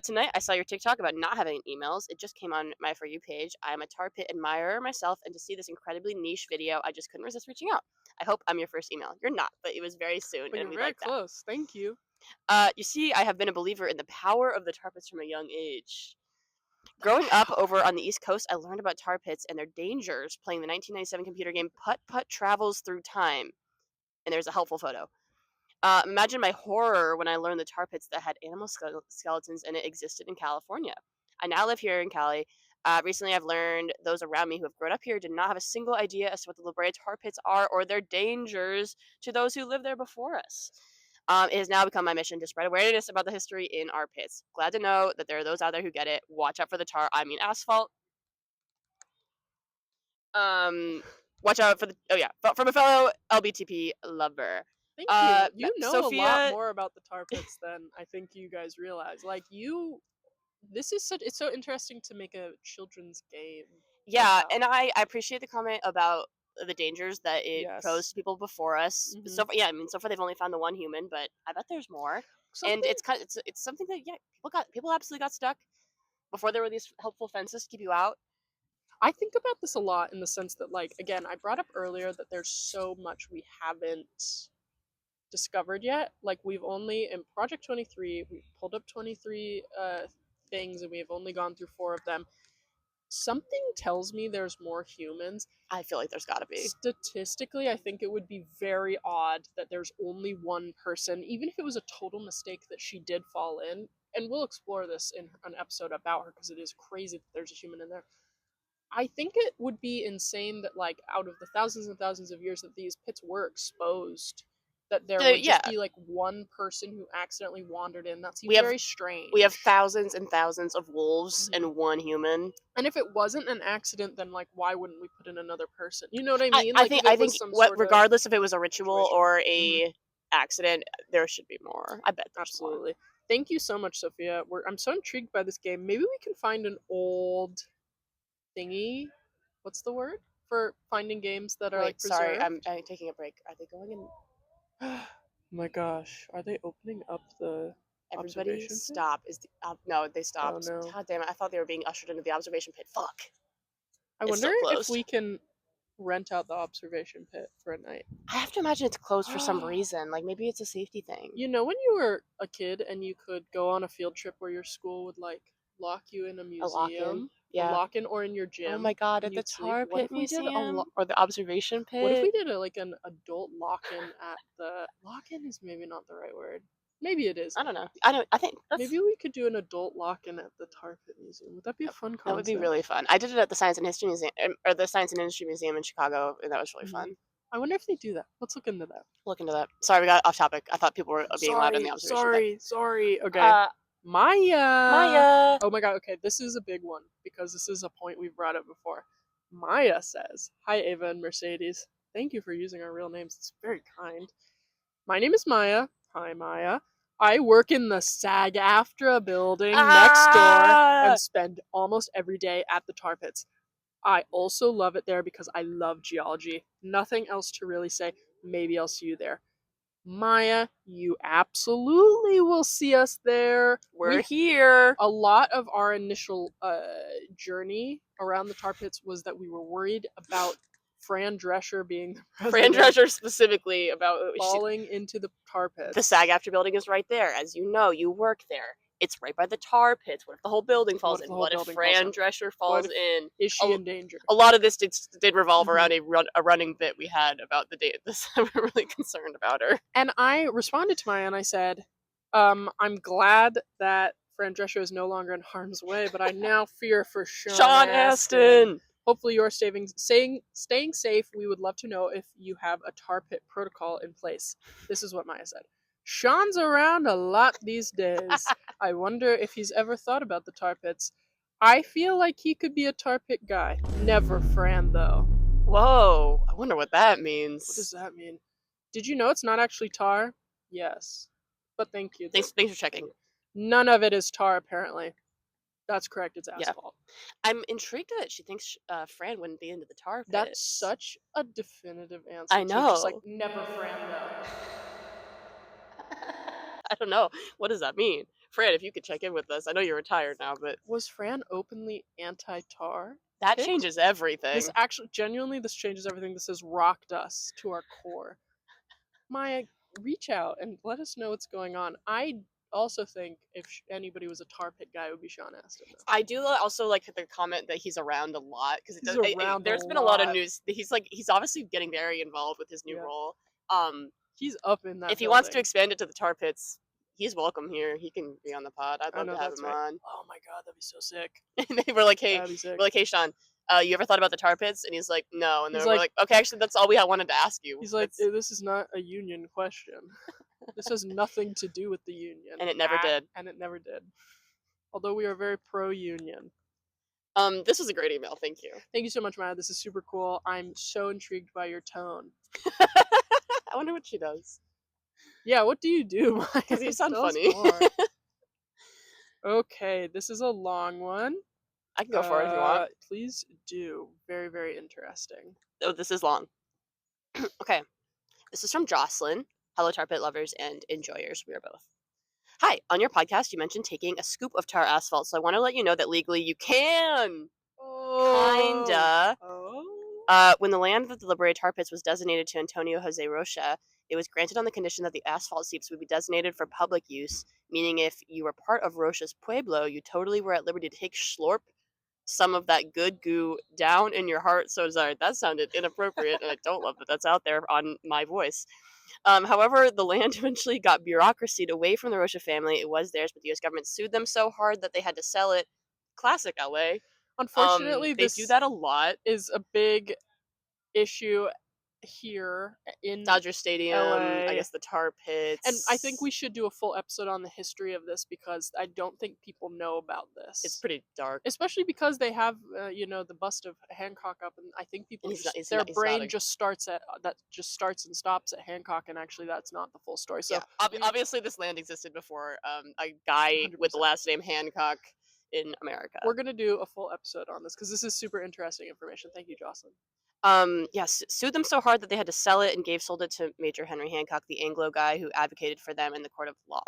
Tonight, I saw your TikTok about not having emails. It just came on my For You page. I am a tar pit admirer myself, and to see this incredibly niche video, I just couldn't resist reaching out. I hope I'm your first email. You're not, but it was very soon, but and you're we very like that. close. Thank you. You see, I have been a believer in the power of the tar pits from a young age. Growing up over on the East Coast, I learned about tar pits and their dangers playing the 1997 computer game Putt Putt Travels Through Time. And there's a helpful photo. Imagine my horror when I learned the tar pits that had animal skeletons in it existed in California. I now live here in Cali. Recently, I've learned those around me who have grown up here did not have a single idea as to what the La Brea tar pits are or their dangers to those who lived there before us. It has now become my mission to spread awareness about the history in our pits. Glad to know that there are those out there who get it. Watch out for the tar. I mean asphalt. Watch out for the. Oh yeah, from a fellow LBTP lover. Thank you. You know a lot Sophia. more about the tar pits than I think you guys realize. Like this is it's so interesting to make a children's game. Yeah, about. and I appreciate the comment about the dangers that it posed Yes. to people before us. Mhm. So far, yeah, I mean, so far they've only found the one human, but I bet there's more. And Something it's something that people absolutely got stuck before there were these helpful fences to keep you out. I think about this a lot in the sense that, like, again, I brought up earlier that there's so much we haven't discovered yet. Like, we've only in Project 23, we've pulled up 23 things, and we've only gone through 4 of them. Something tells me there's more humans. I feel like there's got to be. Statistically, I think it would be very odd that there's only one person, even if it was a total mistake that she did fall in. And we'll explore this in an episode about her because it is crazy that there's a human in there. I think it would be insane that, like, out of the thousands and thousands of years that these pits were exposed, that there would just be like one person who accidentally wandered in. That seems very strange. We have thousands and thousands of wolves and one human. And if it wasn't an accident, then like why wouldn't we put in another person? You know what I mean? I think regardless if it was a ritual situation. or a accident, there should be more. I bet there's absolutely. Thank you so much, Sophia. I'm so intrigued by this game. Maybe we can find an old thingy. What's the word for finding games that are like preserved? Sorry, I'm taking a break. Are they going in? Oh my gosh, are they opening up the Everybody observation stop. pit? Is no, they stopped. Oh, no. God damn it, I thought they were being ushered into the observation pit. Fuck. I wonder if we can rent out the observation pit for a night. I have to imagine it's closed for some reason. Like maybe it's a safety thing. You know when you were a kid and you could go on a field trip where your school would like lock you in a museum? Yeah. A lock-in or in your gym. Oh my god, at the tar pit museum or the observation pit. What if we did an adult lock-in at the lock-in is maybe not the right word. Maybe it is. I don't know. I think maybe we could do an adult lock-in at the tar pit museum. Would that be a fun concept? That would be really fun. I did it at the Science and History Museum or the Science and Industry Museum in Chicago, and that was really fun. I wonder if they do that. Let's look into that. Look into that. Sorry, we got off topic. I thought people were being allowed in the observation pit. Sorry. Okay. Maya. Oh my god, okay, this is a big one because this is a point we've brought up before. Maya says, "Hi Ava and Mercedes. Thank you for using our real names. It's very kind. My name is Maya. Hi Maya. I work in the SAG-AFTRA building next door and spend almost every day at the tar pits. I also love it there because I love geology. Nothing else to really say. Maybe I'll see you there. Maya, you absolutely will see us there. We're here. A lot of our initial journey around the tar pits was that we were worried about Fran Drescher being the president. Fran Drescher specifically about falling into the tar pits. The SAG-AFTRA building is right there. As you know, you work there. It's right by the tar pits. What if the whole building falls in? What if Fran Drescher falls in? Is she in danger? A lot of this did revolve around a running bit we had about the day of this. I'm really concerned about her. And I responded to Maya and I said, I'm glad that Fran Drescher is no longer in harm's way, but I now fear for Sean Astin. Hopefully you're staying safe. We would love to know if you have a tar pit protocol in place. This is what Maya said. Sean's around a lot these days. I wonder if he's ever thought about the tar pits. I feel like he could be a tar pit guy. Never Fran, though. Whoa, I wonder what that means. What does that mean? Did you know it's not actually tar? Yes. But thank you. Thanks for checking. None of it is tar, apparently. That's correct, it's asphalt. Yeah. I'm intrigued that she thinks Fran wouldn't be into the tar pits. That's such a definitive answer. I know. Just like, never Fran, though. I don't know. What does that mean? Fran, if you could check in with us. I know you're retired now, but... Was Fran openly anti-tar? That changes everything. This actually, genuinely, this changes everything. This has rocked us to our core. Maya, reach out and let us know what's going on. I also think if anybody was a tar pit guy, it would be Sean Astin. Though. I do also like the comment that he's around a lot because there's been a lot of news. He's obviously getting very involved with his new role. He's up in that. If he wants to expand it to the tar pits, he's welcome here. He can be on the pod. I'd love to have him on. Oh my god, that'd be so sick. And they were like, hey, Sean, you ever thought about the tar pits? And he's like, no. And we're like, okay, actually, that's all we wanted to ask you. He's like, this is not a union question. This has nothing to do with the union. And it never did. And it never did. Although we are very pro-union. This was a great email. Thank you. Thank you so much, Maya. This is super cool. I'm so intrigued by your tone. I wonder what she does. Yeah, what do you do, Maya? Because you sound Tell us funny. more. Okay, this is a long one. I can go for it if you want. Please do. Very, very interesting. Oh, this is long. Okay. This is from Jocelyn. Hello, TarPitLovers and enjoyers. We are both. Hi. On your podcast, you mentioned taking a scoop of tar asphalt, so I want to let you know that legally you can. Oh. Kinda. Oh. When the land of the liberated tar pits was designated to Antonio Jose Rocha, it was granted on the condition that the asphalt seeps would be designated for public use, meaning if you were part of Rocha's pueblo, you totally were at liberty to take slurp some of that good goo down in your heart. So sorry, that sounded inappropriate, and I don't love that that's out there on my voice. However, the land eventually got bureaucracied away from the Rocha family. It was theirs, but the U.S. government sued them so hard that they had to sell it. Classic LA. Unfortunately, They do that a lot. is a big issue here in Dodger Stadium, LA. I guess the tar pits. And I think we should do a full episode on the history of this because I don't think people know about this. It's pretty dark. Especially because they have, the bust of Hancock up, and I think people And their brain not just starts and stops at Hancock, and actually that's not the full story. So yeah, obviously this land existed before a guy with the 100%. last name Hancock in America. We're gonna do a full episode on this because this is super interesting information. Thank you, Jocelyn. Yes, sued them so hard that they had to sell it and sold it to Major Henry Hancock, the Anglo guy who advocated for them in the court of law.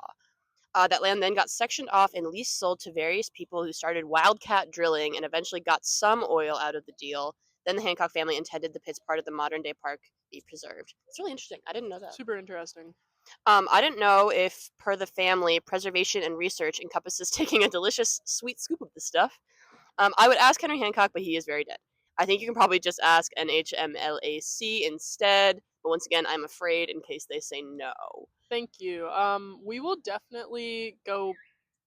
That land then got sectioned off and lease sold to various people who started wildcat drilling and eventually got some oil out of the deal. Then the Hancock family intended the pits part of the modern day park be preserved. It's really interesting. I didn't know that. Super interesting. I didn't know if, per the family, preservation and research encompasses taking a delicious sweet scoop of the stuff. I would ask Henry Hancock, but he is very dead. I think you can probably just ask NHMLAC instead. But once again, I'm afraid in case they say no. Thank you. We will definitely go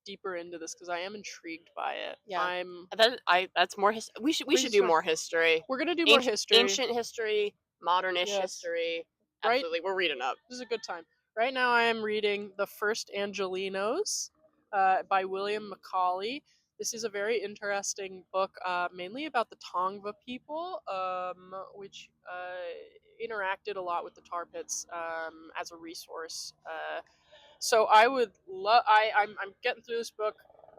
deeper into this because I am intrigued by it. Yeah, that's more. We should do more history. We're gonna do more history, ancient history, modernish history. Right? Absolutely, we're reading up. This is a good time. Right now, I am reading The First Angelinos by William Macaulay. This is a very interesting book, mainly about the Tongva people, which interacted a lot with the tar pits as a resource. So I would love. I'm getting through this book.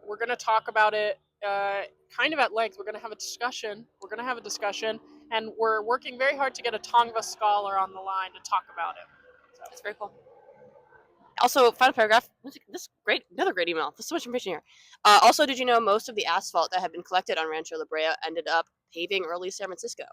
We're gonna talk about it kind of at length. We're gonna have a discussion. And we're working very hard to get a Tongva scholar on the line to talk about it. So. That's very cool. Also, final paragraph. Another great email. There's so much information here. Also, did you know most of the asphalt that had been collected on Rancho La Brea ended up paving early San Francisco?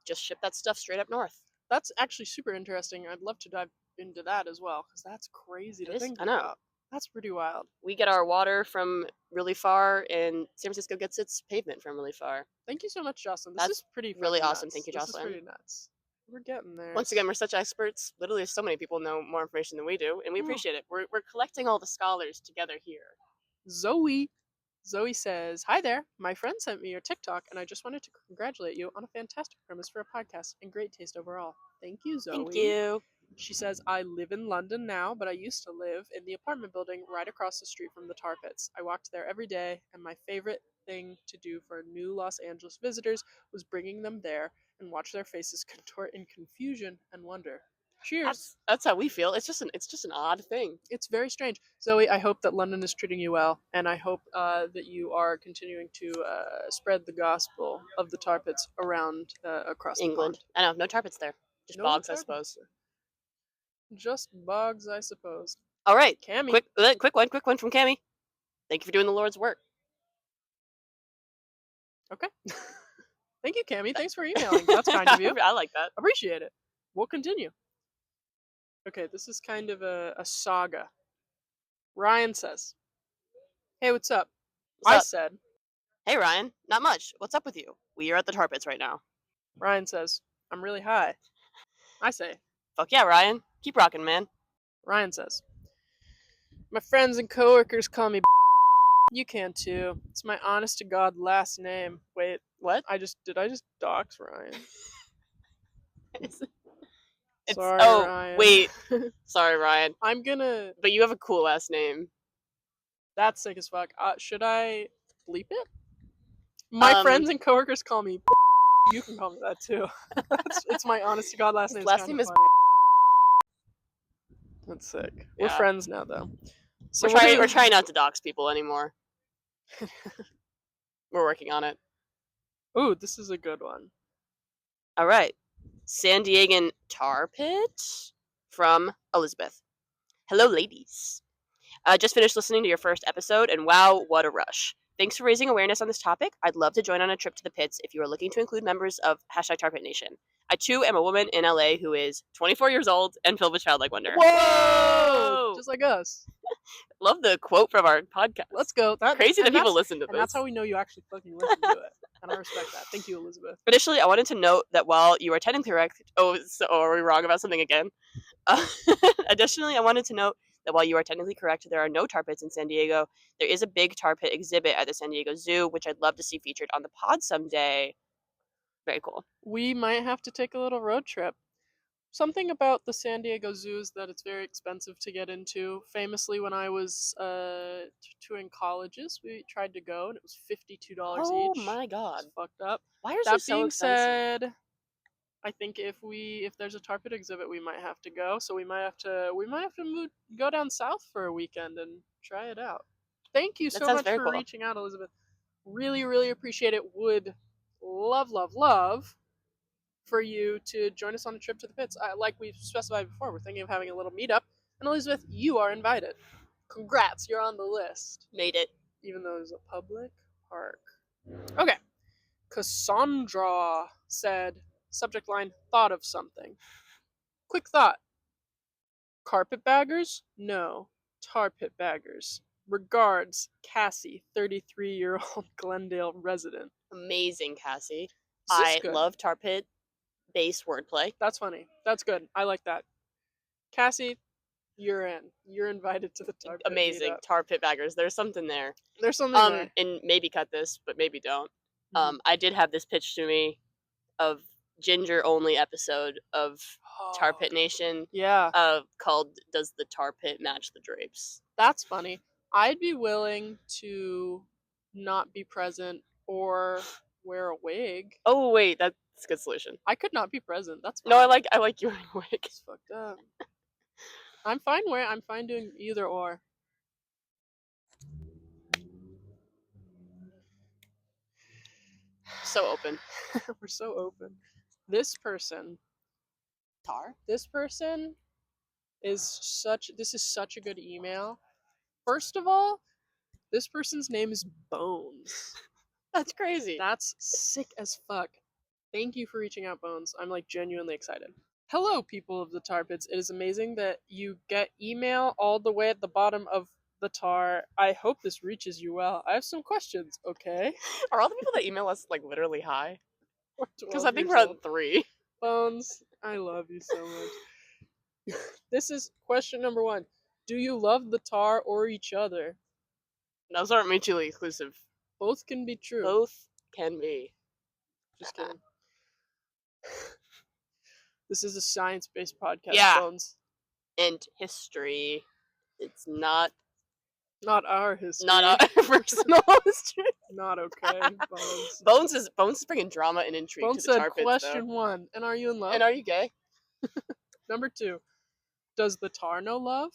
Just ship that stuff straight up north. That's actually super interesting. I'd love to dive into that as well because that's crazy to think about. I know. That's pretty wild. We get our water from really far, and San Francisco gets its pavement from really far. Thank you so much, Jocelyn. This is pretty really awesome. Nuts. Thank you, Jocelyn. This is pretty nuts. We're getting there. Once again, we're such experts. Literally, so many people know more information than we do, and we appreciate it. We're collecting all the scholars together here. Zoe says, "Hi there. My friend sent me your TikTok, and I just wanted to congratulate you on a fantastic premise for a podcast and great taste overall. Thank you, Zoe." Thank you. She says, "I live in London now, but I used to live in the apartment building right across the street from the tar pits. I walked there every day, and my favorite thing to do for new Los Angeles visitors was bringing them there and watch their faces contort in confusion and wonder. Cheers." That's how we feel. It's just an odd thing. It's very strange. Zoe, I hope that London is treating you well, and I hope that you are continuing to spread the gospel of the tar pits around across England. The pond. I know, no tar pits there. Just bogs, I suppose. Just bogs, I suppose. All right, Cammy. Quick one from Cammy. Thank you for doing the Lord's work. Okay. Thank you, Cammy. Thanks for emailing. That's kind of you. I like that. Appreciate it. We'll continue. Okay, this is kind of a saga. Ryan says, "Hey, what's up?" I said, "Hey, Ryan. Not much. What's up with you? We are at the tar pits right now." Ryan says, "I'm really high." I say, "Fuck yeah, Ryan. Keep rocking, man." Ryan says, "My friends and coworkers call me You can too. It's my honest to God last name." Wait, what? Did I just dox Ryan? Sorry, oh, Ryan. wait. Sorry, Ryan. I'm gonna. But you have a cool last name. That's sick as fuck. Should I bleep it? My friends and coworkers call me. You can call me that too. It's my honest to God last name. His It's last kind name of is. funny. That's sick. We're Yeah. friends now, though. So We're trying not to dox people anymore. We're working on it. Ooh, this is a good one. All right. San Diegan Tar Pit from Elizabeth. Hello, ladies. Just finished listening to your first episode, and wow, what a rush. Thanks for raising awareness on this topic. I'd love to join on a trip to the pits if you are looking to include members of #TarPit Nation. I, too, am a woman in LA who is 24 years old and filled with childlike wonder. Whoa! Just like us. Love the quote from our podcast. Let's go. Crazy that people listen to this. And that's how we know you actually fucking listen to it. And I respect that. Thank you, Elizabeth. Additionally, I wanted to note that while you are technically correct... Oh, so are we wrong about something again? Additionally, I wanted to note that while you are technically correct, there are no tar pits in San Diego. There is a big tar pit exhibit at the San Diego Zoo, which I'd love to see featured on the pod someday. Very cool. We might have to take a little road trip. Something about the San Diego Zoo is that it's very expensive to get into. Famously, when I was touring colleges, we tried to go, and it was $52 Oh each. my god. It's fucked up. Why is That it so being expensive? said, I think if there's a tar pit exhibit, we might have to go. So we might have to go down south for a weekend and try it out. Thank you That so sounds much very for cool. reaching out, Elizabeth. Really, really appreciate it. Would love for you to join us on a trip to the pits. Like we've specified before, we're thinking of having a little meetup. And Elizabeth, you are invited. Congrats, you're on the list. Made it. Even though it's a public park. Okay. Cassandra said, subject line, thought of something. Quick thought. Carpetbaggers? No. Tar pit baggers. Regards, Cassie, 33-year-old Glendale resident. Amazing, Cassie. This is I good. love tar pit base wordplay. That's funny. That's good. I like that. Cassie, you're in. You're invited to the tar pit Amazing. meetup. Tar pit baggers. There's something there. There's something there. And maybe cut this, but maybe don't. Mhm. I did have this pitched to me of ginger only episode of Tar Pit Nation Yeah, called Does the Tar Pit Match the Drapes? that's funny. I'd be willing to not be present or wear a wig. Oh wait, that's a good solution. I could not be present. That's fine. No, I like you wearing a wig. It's fucked up. I'm fine doing either or. So open. We're so open. This person is such a good email. First of all, this person's name is Bones. That's crazy. That's sick as fuck. Thank you for reaching out, Bones. I'm like genuinely excited. Hello, people of the tar pits. It is amazing that you get email all the way at the bottom of the tar. I hope this reaches you well. I have some questions, okay? Are all the people that email us like literally high? We're Because 12 I think years we're old. at 3. Bones, I love you so much. This is question number 1. Do you love the tar or each other? Those aren't mutually exclusive. Both can be true. Both can be. Just kidding. This is a science-based podcast, Yeah. Bones. And history. It's not Our history. not our personal history. Not okay, Bones. Bones is bringing drama and intrigue Bones to the said, tar pits, question though. 1, and are you in love? And are you gay? Number 2, does the tar know love?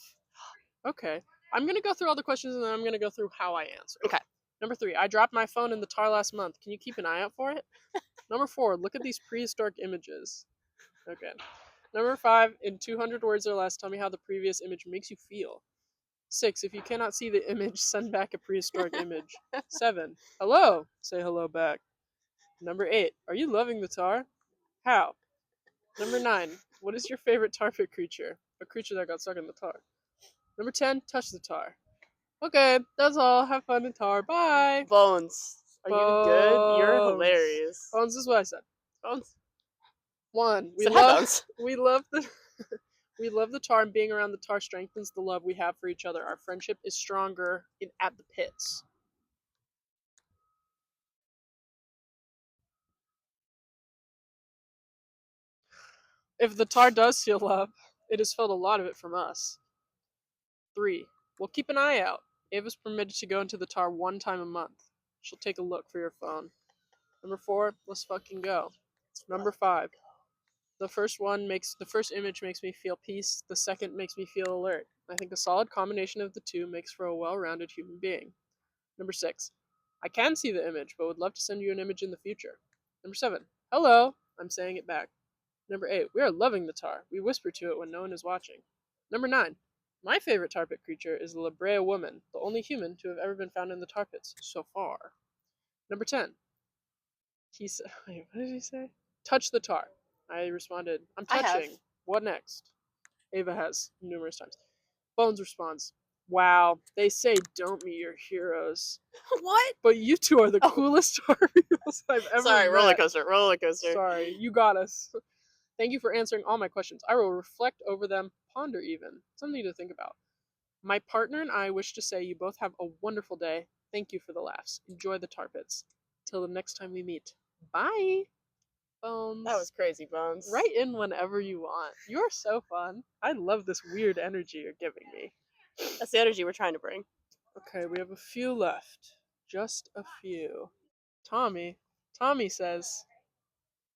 Okay. I'm going to go through all the questions, and then I'm going to go through how I answer. Okay. Number 3, I dropped my phone in the tar last month. Can you keep an eye out for it? Number 4, look at these prehistoric images. Okay. Number 5, in 200 words or less, tell me how the previous image makes you feel. 6, if you cannot see the image, send back a prehistoric image. 7, hello, say hello back. Number 8, are you loving the tar? How? Number 9, what is your favorite tar pit creature? A creature that got stuck in the tar. Number 10, touch the tar. Okay, that's all. Have fun in tar. Bye. Bones. Are you good? You're Bones. hilarious. Bones, this is what I said. Bones. 1, we Said hi, love Bones. we love the we love the tar, and being around the tar strengthens the love we have for each other. Our friendship is stronger at the pits. If the tar does seal up, it has filled a lot of it from us. 3. We'll keep an eye out. Ava's permitted to go into the tar 1 time a month. She'll take a look for your phone. Number 4, let's fucking go. Number 5, the first image makes me feel peace, the second makes me feel alert. I think a solid combination of the two makes for a well-rounded human being. Number 6, I can see the image, but would love to send you an image in the future. Number 7, hello, I'm saying it back. Number 8, we are loving the tar. We whisper to it when no one is watching. Number 9, my favorite tar pit creature is the La Brea woman, the only human to have ever been found in the tar pits so far. Number 10, he said, wait, what did he say? Touch the tar. I responded, I'm I have. touching. What next? Ava has numerous times. Bones responds, wow, they say don't meet your heroes. What? But you two are the Oh. coolest tar heroes I've ever Sorry, met. roller coaster. Sorry, you got us. Thank you for answering all my questions. I will reflect over them, ponder even. Something to think about. My partner and I wish to say you both have a wonderful day. Thank you for the laughs. Enjoy the tar pits. Till the next time we meet. Bye, Bones. That was crazy, Bones. Write in whenever you want. You're so fun. I love this weird energy you're giving me. That's the energy we're trying to bring. Okay, we have a few left. Just a few. Tommy says,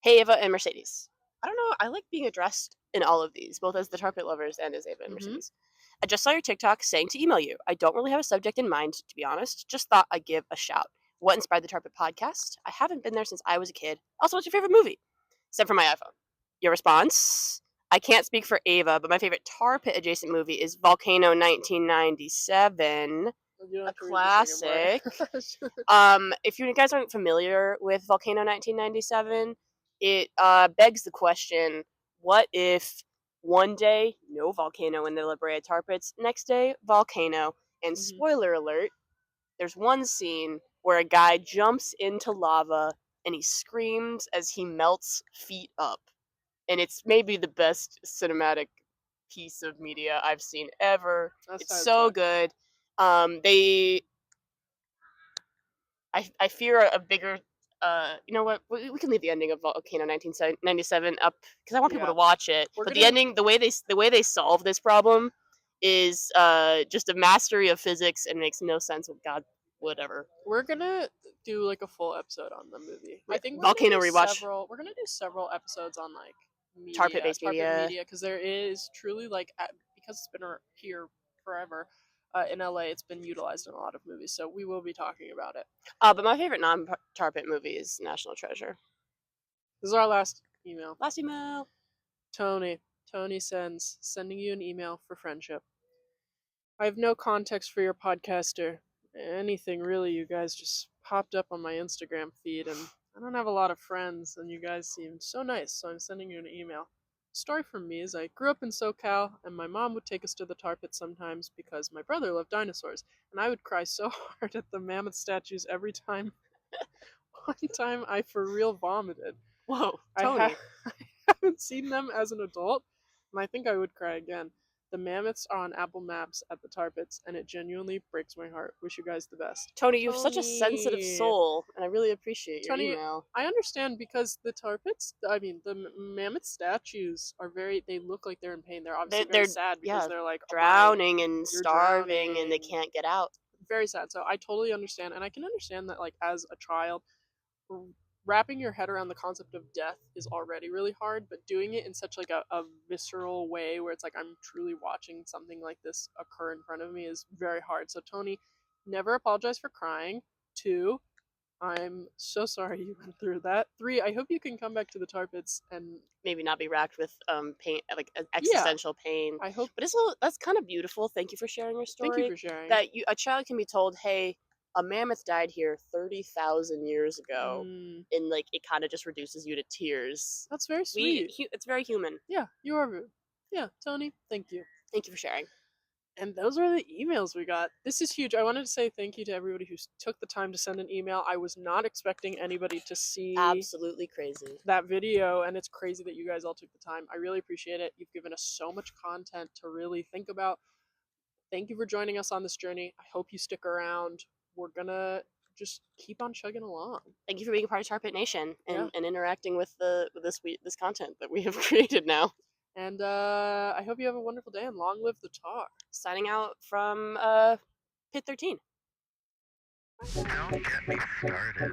Hey, Ava and Mercedes. I don't know, I like being addressed in all of these, both as the TarPitLovers and as Ava and Mercedes. I just saw your TikTok saying to email you. I don't really have a subject in mind, to be honest. Just thought I'd give a shout. What inspired the TarPit podcast? I haven't been there since I was a kid. Also, what's your favorite movie? Except for my iPhone. Your response? I can't speak for Ava, but my favorite TarPit adjacent movie is Volcano 1997. A classic. If you guys aren't familiar with Volcano 1997, it begs the question: what if one day no volcano in the La Brea tar pits, next day volcano, and spoiler alert, there's one scene where a guy jumps into lava and he screams as he melts feet up, and it's maybe the best cinematic piece of media I've seen ever. It's so good. I fear a bigger. You know what? We can leave the ending of Volcano 1997 up because I want people to watch it. But the ending, the way they solve this problem, is just a mastery of physics and makes no sense with God. Whatever. We're gonna do like a full episode on the movie. I think Volcano rewatch. We're gonna do several episodes on like media, tar pit media, because there is truly like because it's been here forever. In LA, it's been utilized in a lot of movies, so we will be talking about it. But my favorite non-tar pit movie is National Treasure. This is our last email. Last email. Tony sending you an email for friendship. I have no context for your podcaster. Anything really, you guys just popped up on my Instagram feed, and I don't have a lot of friends, and you guys seemed so nice, so I'm sending you an email. Story from me is I grew up in SoCal, and my mom would take us to the tar pit sometimes because my brother loved dinosaurs, and I would cry so hard at the mammoth statues every time. One time I for real vomited. Whoa, Tony. I haven't seen them as an adult, and I think I would cry again. The mammoths are on Apple Maps at the tar pits, and it genuinely breaks my heart. Wish you guys the best. Tony, you have such a sensitive soul, and I really appreciate your email. I understand because the tar pits, the mammoth statues are they look like they're in pain. They're obviously very sad because they're like drowning and starving and they can't get out. Very sad. So I totally understand, and I can understand that like as a child, wrapping your head around the concept of death is already really hard, but doing it in such like a visceral way where it's like I'm truly watching something like this occur in front of me is very hard. So Tony, never apologize for crying. 2, I'm so sorry you went through that. 3, I hope you can come back to the tar pits and maybe not be racked with pain, like existential pain. I hope. But that's kind of beautiful. Thank you for sharing your story. Thank you for sharing. That a child can be told, hey, a mammoth died here 30,000 years ago, and like it kind of just reduces you to tears. That's very sweet. It's very human. Yeah, you are. Yeah, Tony, thank you. Thank you for sharing. And those are the emails we got. This is huge. I wanted to say thank you to everybody who took the time to send an email. I was not expecting anybody to see absolutely crazy that video, and it's crazy that you guys all took the time. I really appreciate it. You've given us so much content to really think about. Thank you for joining us on this journey. I hope you stick around. We're gonna just keep on chugging along. Thank you for being a part of Tar Pit Nation Yeah. and interacting with this content that we have created now. And I hope you have a wonderful day, and long live the tar. Signing out from Pit 13. Don't get me started.